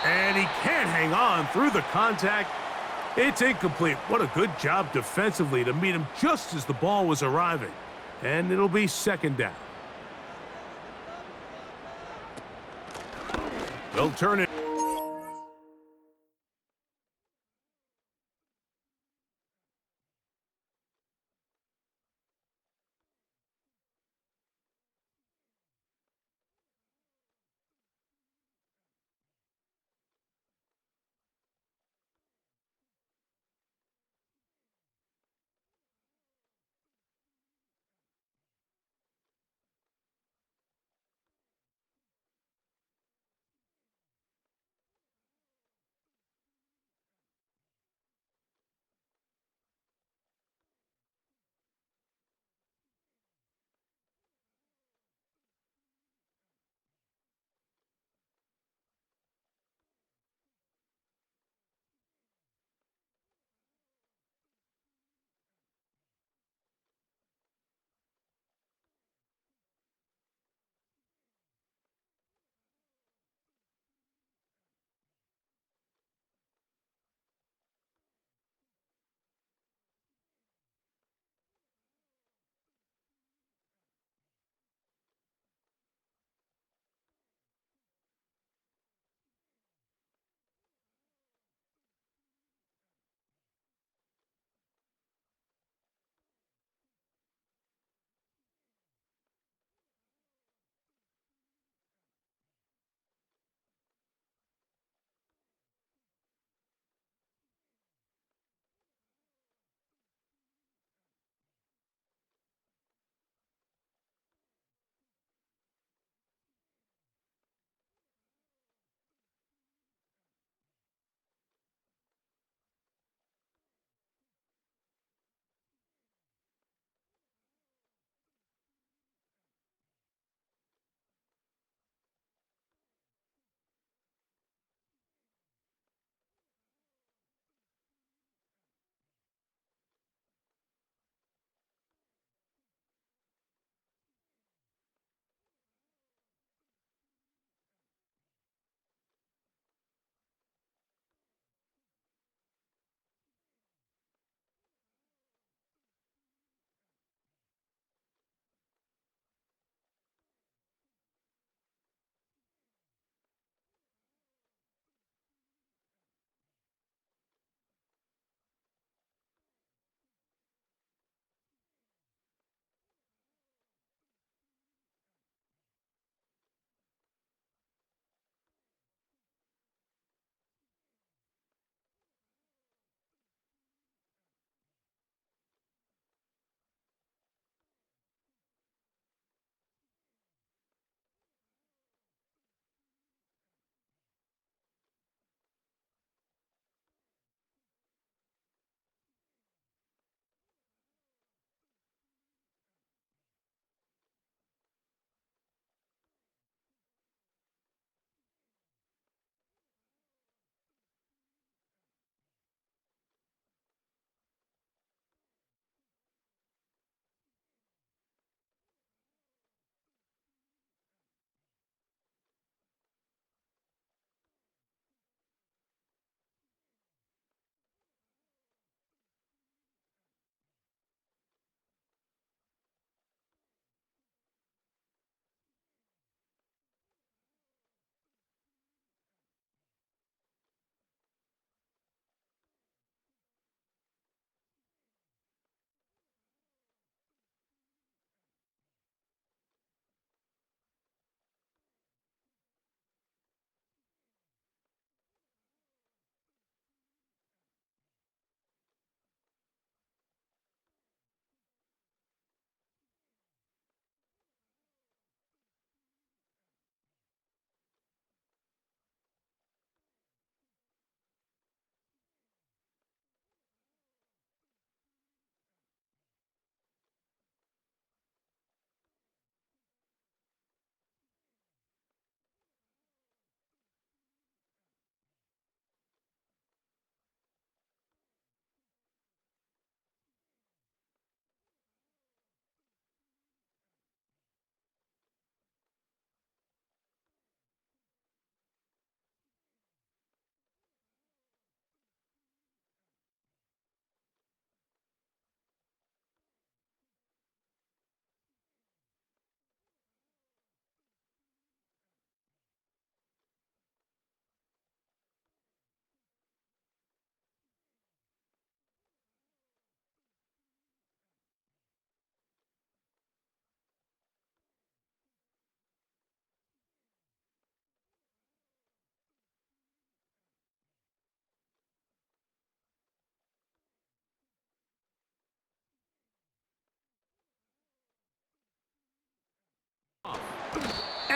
And he can't hang on through the contact. It's incomplete. What a good job defensively to meet him just as the ball was arriving. And it'll be 2nd down. They'll turn it.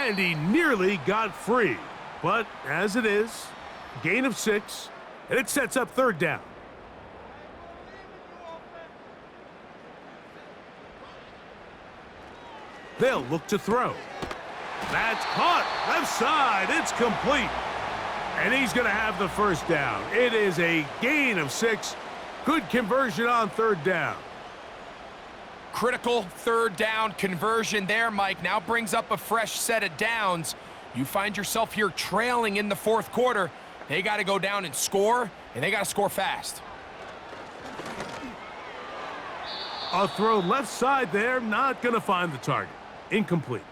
And he nearly got free. But as it is, gain of 6, and it sets up third down. They'll look to throw. That's caught. Left side. It's complete. And he's going to have the first down. It is a gain of 6. Good conversion on third down. Critical third down conversion there, Mike. Now brings up a fresh set of downs. You find yourself here trailing in the fourth quarter. They got to go down and score, and they got to score fast. A throw left side there. Not going to find the target. Incomplete.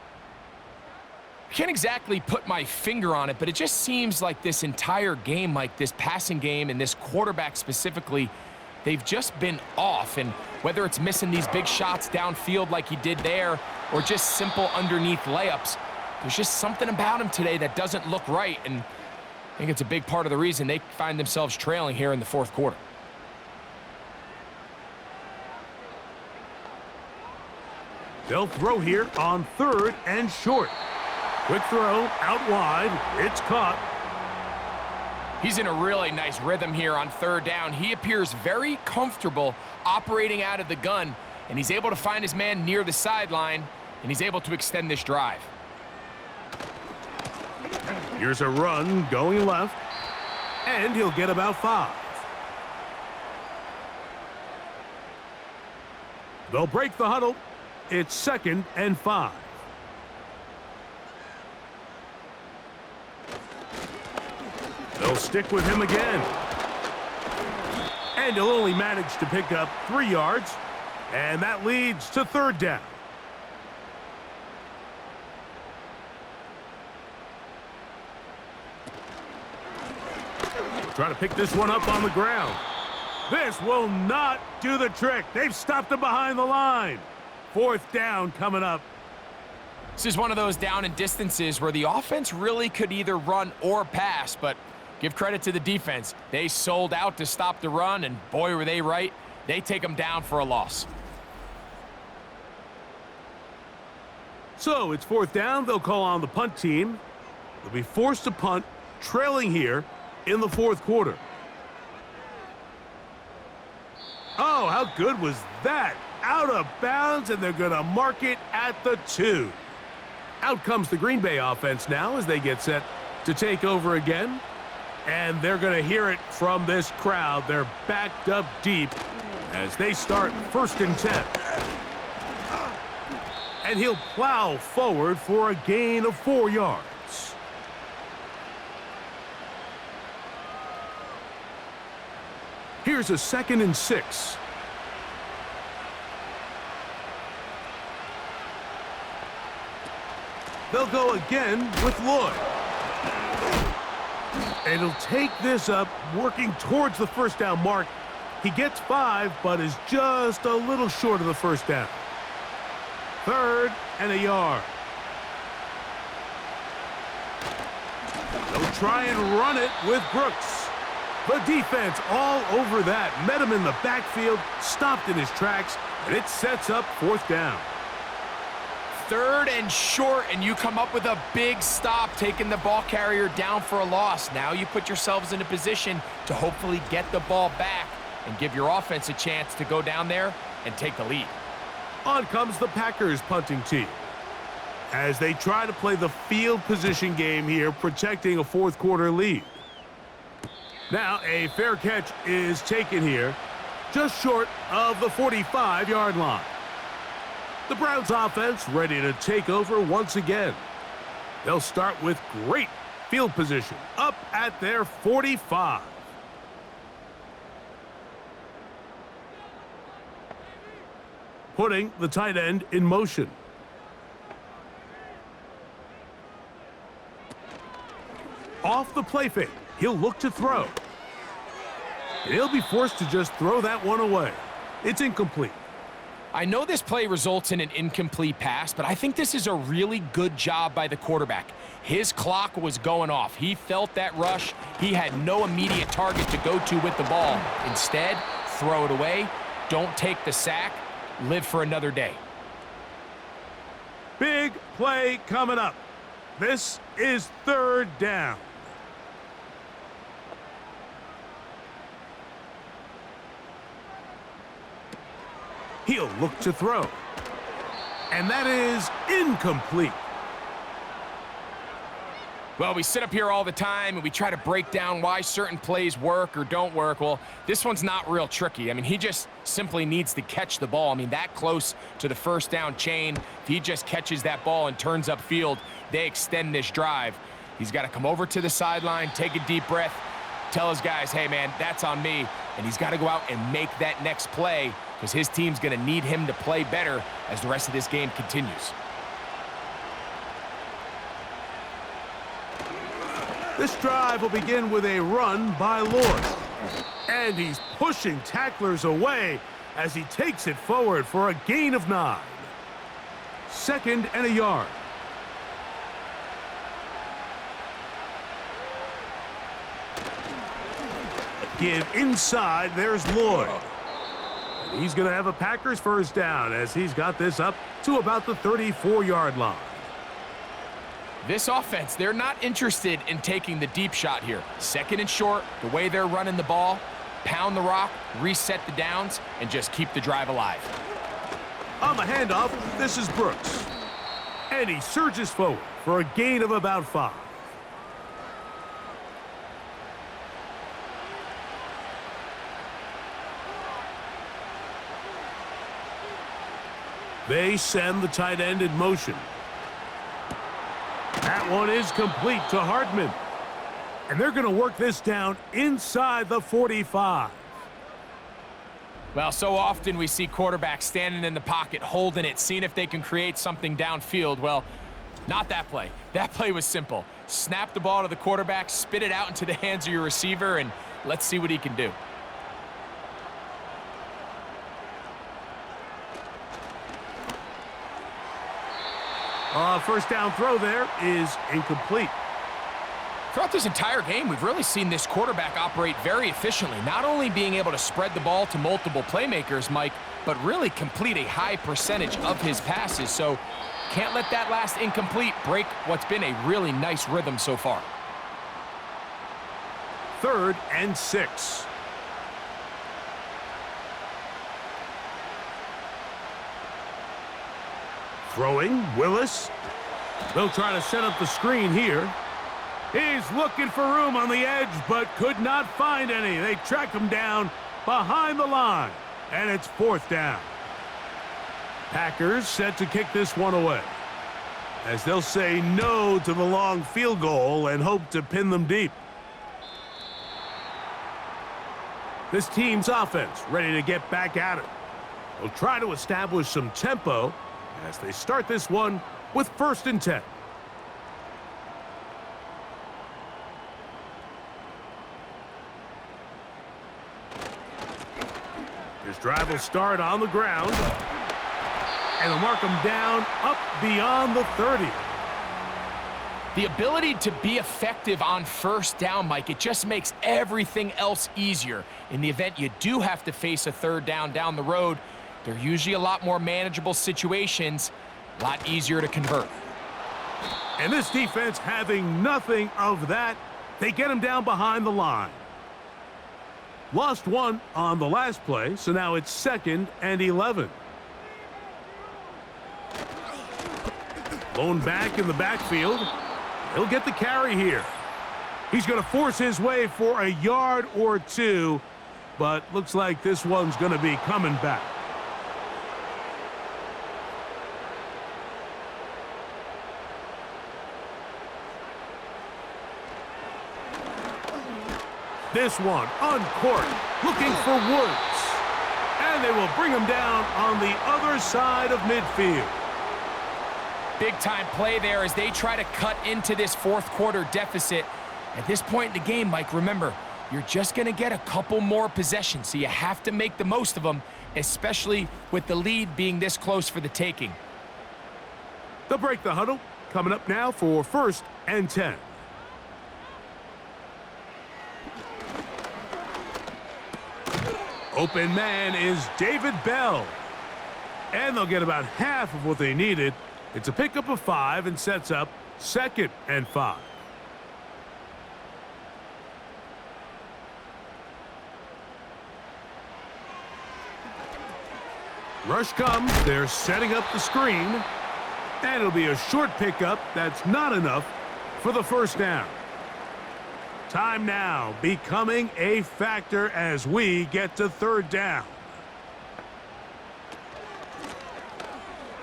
I can't exactly put my finger on it, but it just seems like this entire game, Mike, this passing game and this quarterback specifically, they've just been off. And whether it's missing these big shots downfield like he did there or just simple underneath layups, there's just something about him today that doesn't look right. And I think it's a big part of the reason they find themselves trailing here in the fourth quarter. They'll throw here on third and short. Quick throw out wide. It's caught. He's in a really nice rhythm here on third down. He appears very comfortable operating out of the gun, and he's able to find his man near the sideline, and he's able to extend this drive. Here's a run going left, and he'll get about 5. They'll break the huddle. It's 2nd and 5. They'll stick with him again. And he'll only manage to pick up 3 yards, and that leads to third down. Try to pick this one up on the ground. This will not do the trick. They've stopped him behind the line. 4th down coming up. This is one of those down and distances where the offense really could either run or pass, but give credit to the defense. They sold out to stop the run, and boy, were they right. They take them down for a loss. So it's 4th down. They'll call on the punt team. They'll be forced to punt, trailing here in the fourth quarter. Oh, how good was that? Out of bounds, and they're going to mark it at the 2. Out comes the Green Bay offense now as they get set to take over again. And they're going to hear it from this crowd. They're backed up deep as they start 1st and 10. And he'll plow forward for a gain of 4 yards. Here's a 2nd and 6. They'll go again with Lloyd. And he'll take this up, working towards the first down mark. He gets 5, but is just a little short of the first down. 3rd and a yard. They'll try and run it with Brooks. The defense all over that. Met him in the backfield, stopped in his tracks, and it sets up 4th down. 3rd and short, and you come up with a big stop, taking the ball carrier down for a loss. Now you put yourselves in a position to hopefully get the ball back and give your offense a chance to go down there and take the lead. On comes the Packers punting team as they try to play the field position game here, protecting a fourth quarter lead. Now a fair catch is taken here, just short of the 45-yard line. The Browns offense ready to take over once again. They'll start with great field position up at their 45. Putting the tight end in motion. Off the play fake, he'll look to throw. And he'll be forced to just throw that one away. It's incomplete. I know this play results in an incomplete pass, but I think this is a really good job by the quarterback. His clock was going off. He felt that rush. He had no immediate target to go to with the ball. Instead, throw it away. Don't take the sack. Live for another day. Big play coming up. This is third down. He'll look to throw. And that is incomplete. Well, we sit up here all the time and we try to break down why certain plays work or don't work. Well, this one's not real tricky. I mean, he just simply needs to catch the ball. I mean, that close to the first down chain, if he just catches that ball and turns upfield, they extend this drive. He's got to come over to the sideline, take a deep breath, tell his guys, hey, man, that's on me. And he's got to go out and make that next play because his team's going to need him to play better as the rest of this game continues. This drive will begin with a run by Lord. And he's pushing tacklers away as he takes it forward for a gain of 9. 2nd and a yard. Give inside, there's Lloyd. And he's going to have a Packers first down as he's got this up to about the 34-yard line. This offense, they're not interested in taking the deep shot here. 2nd and short, the way they're running the ball, pound the rock, reset the downs, and just keep the drive alive. On the handoff, this is Brooks. And he surges forward for a gain of about 5. They send the tight end in motion. That one is complete to Hartman. And they're going to work this down inside the 45. Well, so often we see quarterbacks standing in the pocket, holding it, seeing if they can create something downfield. Well, not that play. That play was simple. Snap the ball to the quarterback, spit it out into the hands of your receiver, and let's see what he can do. First down throw there is incomplete. Throughout this entire game, we've really seen this quarterback operate very efficiently, not only being able to spread the ball to multiple playmakers, Mike, but really complete a high percentage of his passes. So can't let that last incomplete break what's been a really nice rhythm so far. 3rd and 6. Throwing, Willis. They'll try to set up the screen here. He's looking for room on the edge, but could not find any. They track him down behind the line, and it's 4th down. Packers set to kick this one away, as they'll say no to the long field goal and hope to pin them deep. This team's offense ready to get back at it. They'll try to establish some tempo as they start this one with 1st and 10. His drive will start on the ground, and they'll mark him down up beyond the 30. The ability to be effective on 1st down, Mike, it just makes everything else easier. In the event you do have to face a 3rd down the road, they're usually a lot more manageable situations, a lot easier to convert. And this defense having nothing of that, they get him down behind the line. Lost one on the last play, so now it's 2nd and 11. Lone back in the backfield. He'll get the carry here. He's going to force his way for a yard or 2, but looks like this one's going to be coming back. This one on court, looking for Woods. And they will bring him down on the other side of midfield. Big-time play there as they try to cut into this 4th quarter deficit. At this point in the game, Mike, remember, you're just going to get a couple more possessions, so you have to make the most of them, especially with the lead being this close for the taking. They'll break the huddle. Coming up now for 1st and 10. Open man is David Bell. And they'll get about half of what they needed It's a pickup of 5 and sets up 2nd and 5. Rush comes. They're setting up the screen. And it'll be a short pickup that's not enough for the first down. Time now becoming a factor as we get to 3rd down.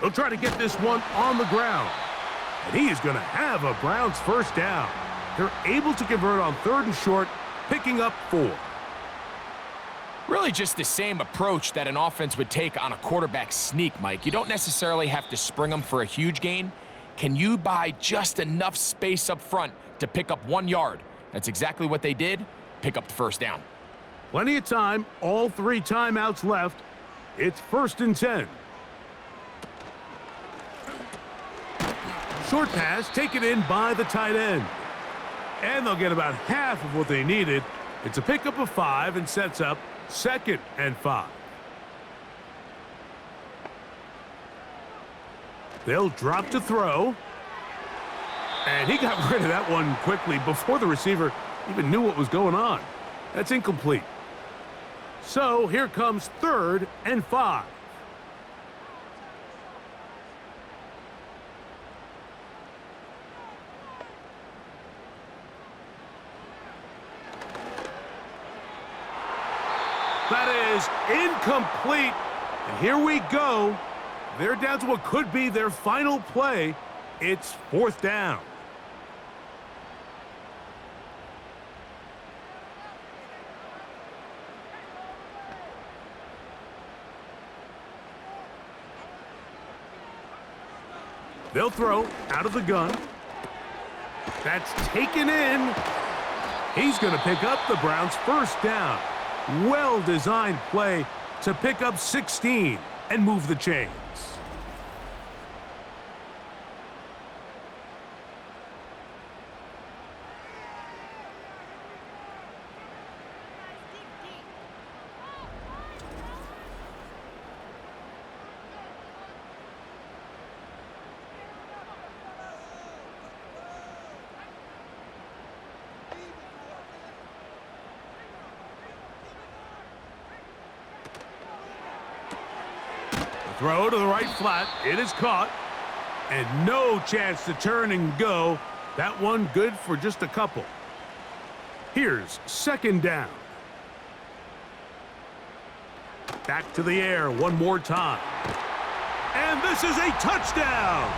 He'll try to get this one on the ground. And he is going to have a Browns first down. They're able to convert on 3rd and short, picking up 4. Really just the same approach that an offense would take on a quarterback sneak, Mike. You don't necessarily have to spring them for a huge gain. Can you buy just enough space up front to pick up 1 yard? That's exactly what they did. Pick up the first down. Plenty of time. All 3 timeouts left. It's 1st and 10. Short pass taken in by the tight end. And they'll get about half of what they needed. It's a pickup of 5 and sets up 2nd and 5. They'll drop to throw. And he got rid of that one quickly before the receiver even knew what was going on. That's incomplete. So here comes 3rd and 5. That is incomplete. And here we go. They're down to what could be their final play. It's 4th down. They'll throw out of the gun. That's taken in. He's going to pick up the Browns' first down. Well-designed play to pick up 16 and move the chains. Throw to the right flat. It is caught. And no chance to turn and go. That one good for just a couple. Here's 2nd down. Back to the air one more time. And this is a touchdown.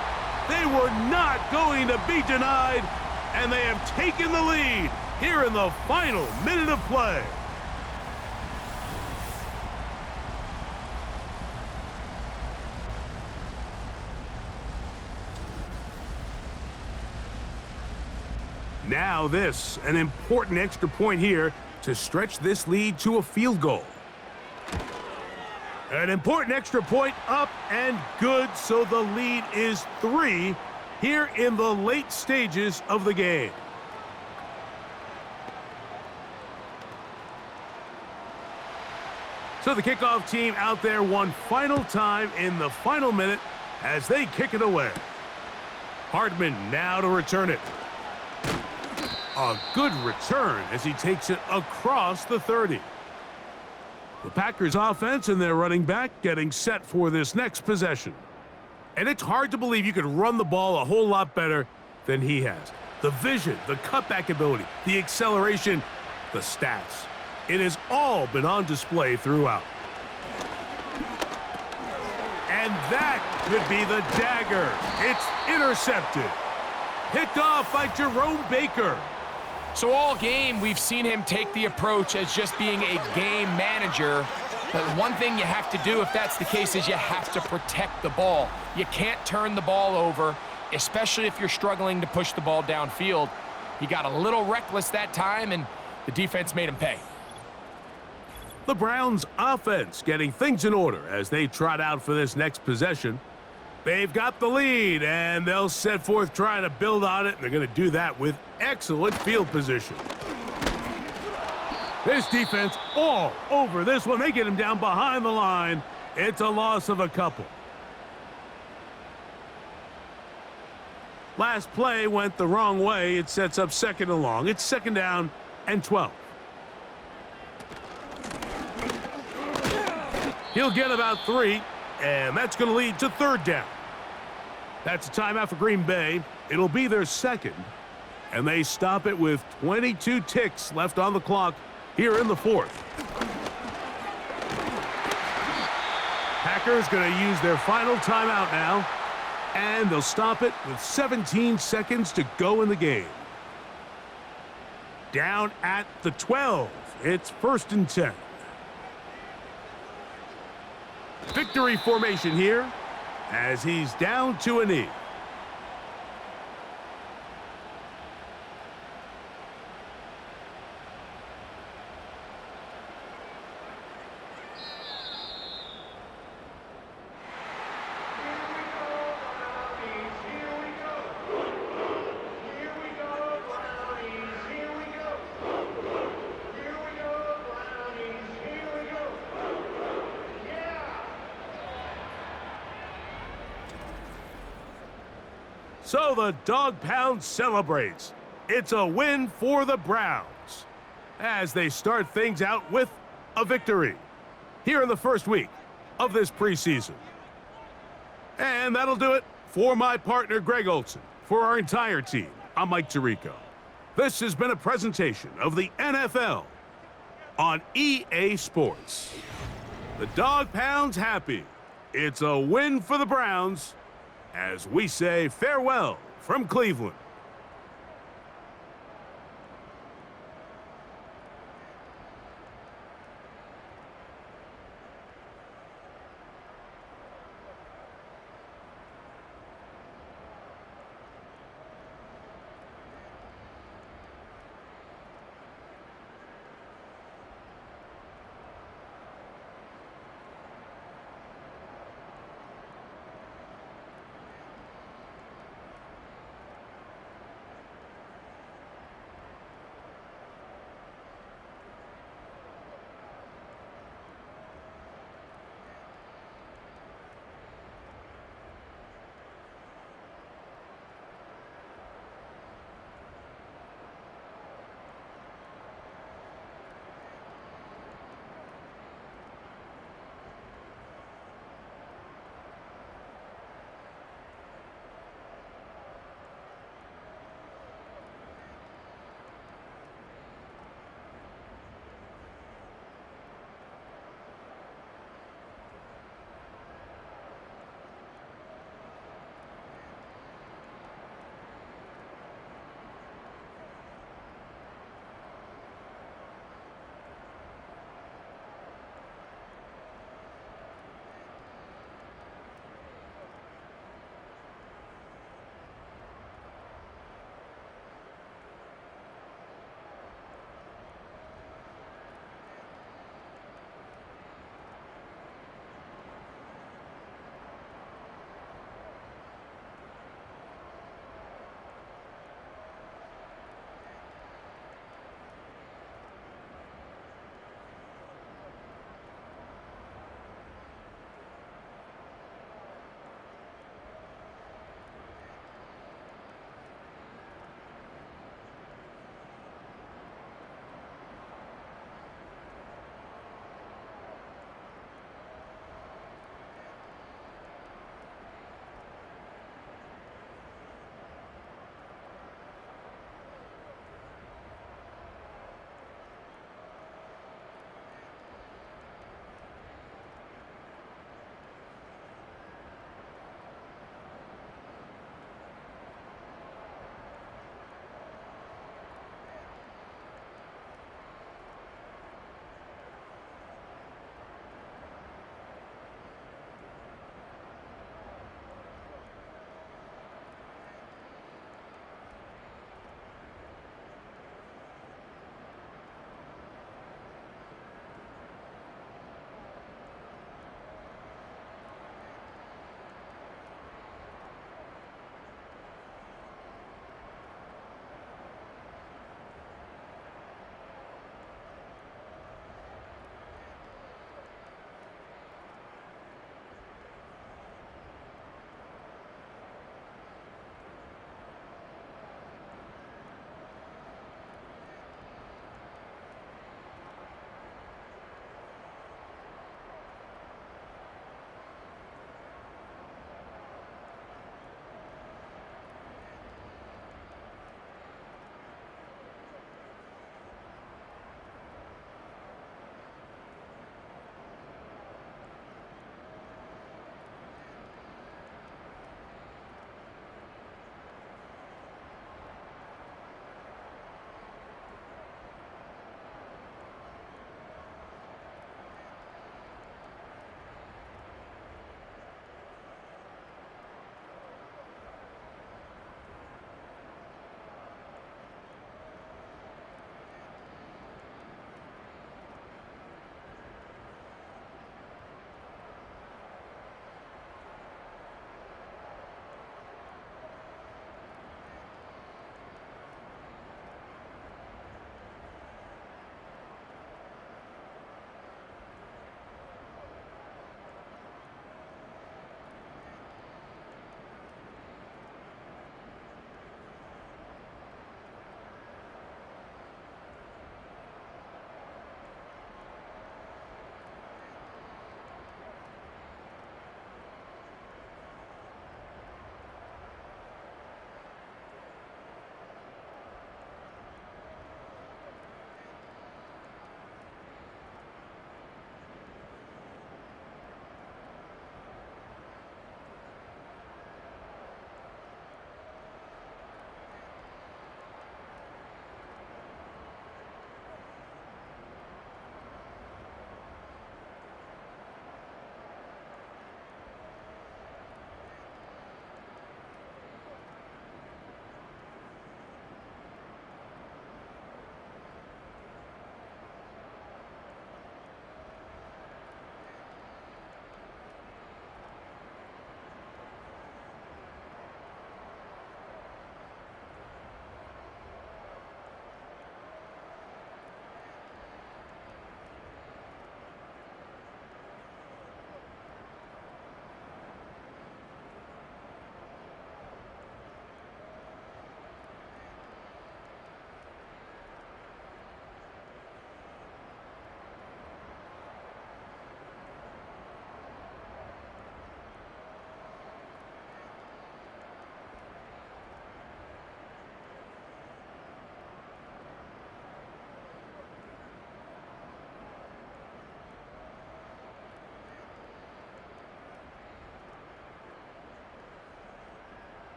They were not going to be denied. And they have taken the lead here in the final minute of play. Now this, an important extra point here to stretch this lead to a field goal. An important extra point up and good, so the lead is 3 here in the late stages of the game. So the kickoff team out there one final time in the final minute as they kick it away. Hardman now to return it. A good return as he takes it across the 30. The Packers offense and their running back getting set for this next possession. And it's hard to believe you could run the ball a whole lot better than he has. The vision, the cutback ability, the acceleration, the stats. It has all been on display throughout. And that could be the dagger. It's intercepted. Picked off by Jerome Baker. So all game, we've seen him take the approach as just being a game manager. But one thing you have to do if that's the case is you have to protect the ball. You can't turn the ball over, especially if you're struggling to push the ball downfield. He got a little reckless that time, and the defense made him pay. The Browns offense getting things in order as they trot out for this next possession. They've got the lead, and they'll set forth trying to build on it, and they're going to do that with excellent field position. This defense all over this one. They get him down behind the line. It's a loss of a couple. Last play went the wrong way. It sets up second and long. It's second down and 12. He'll get about 3, and that's going to lead to third down. That's a timeout for Green Bay. It'll be their second, and they stop it with 22 ticks left on the clock here in the fourth. Packers going to use their final timeout now, and they'll stop it with 17 seconds to go in the game. Down at the 12. It's 1st and 10. Victory formation here as he's down to a knee. So the Dog Pound celebrates. It's a win for the Browns as they start things out with a victory here in the first week of this preseason. And that'll do it for my partner, Greg Olson. For our entire team, I'm Mike Tirico. This has been a presentation of the NFL on EA Sports. The Dog Pound's happy. It's a win for the Browns as we say farewell from Cleveland.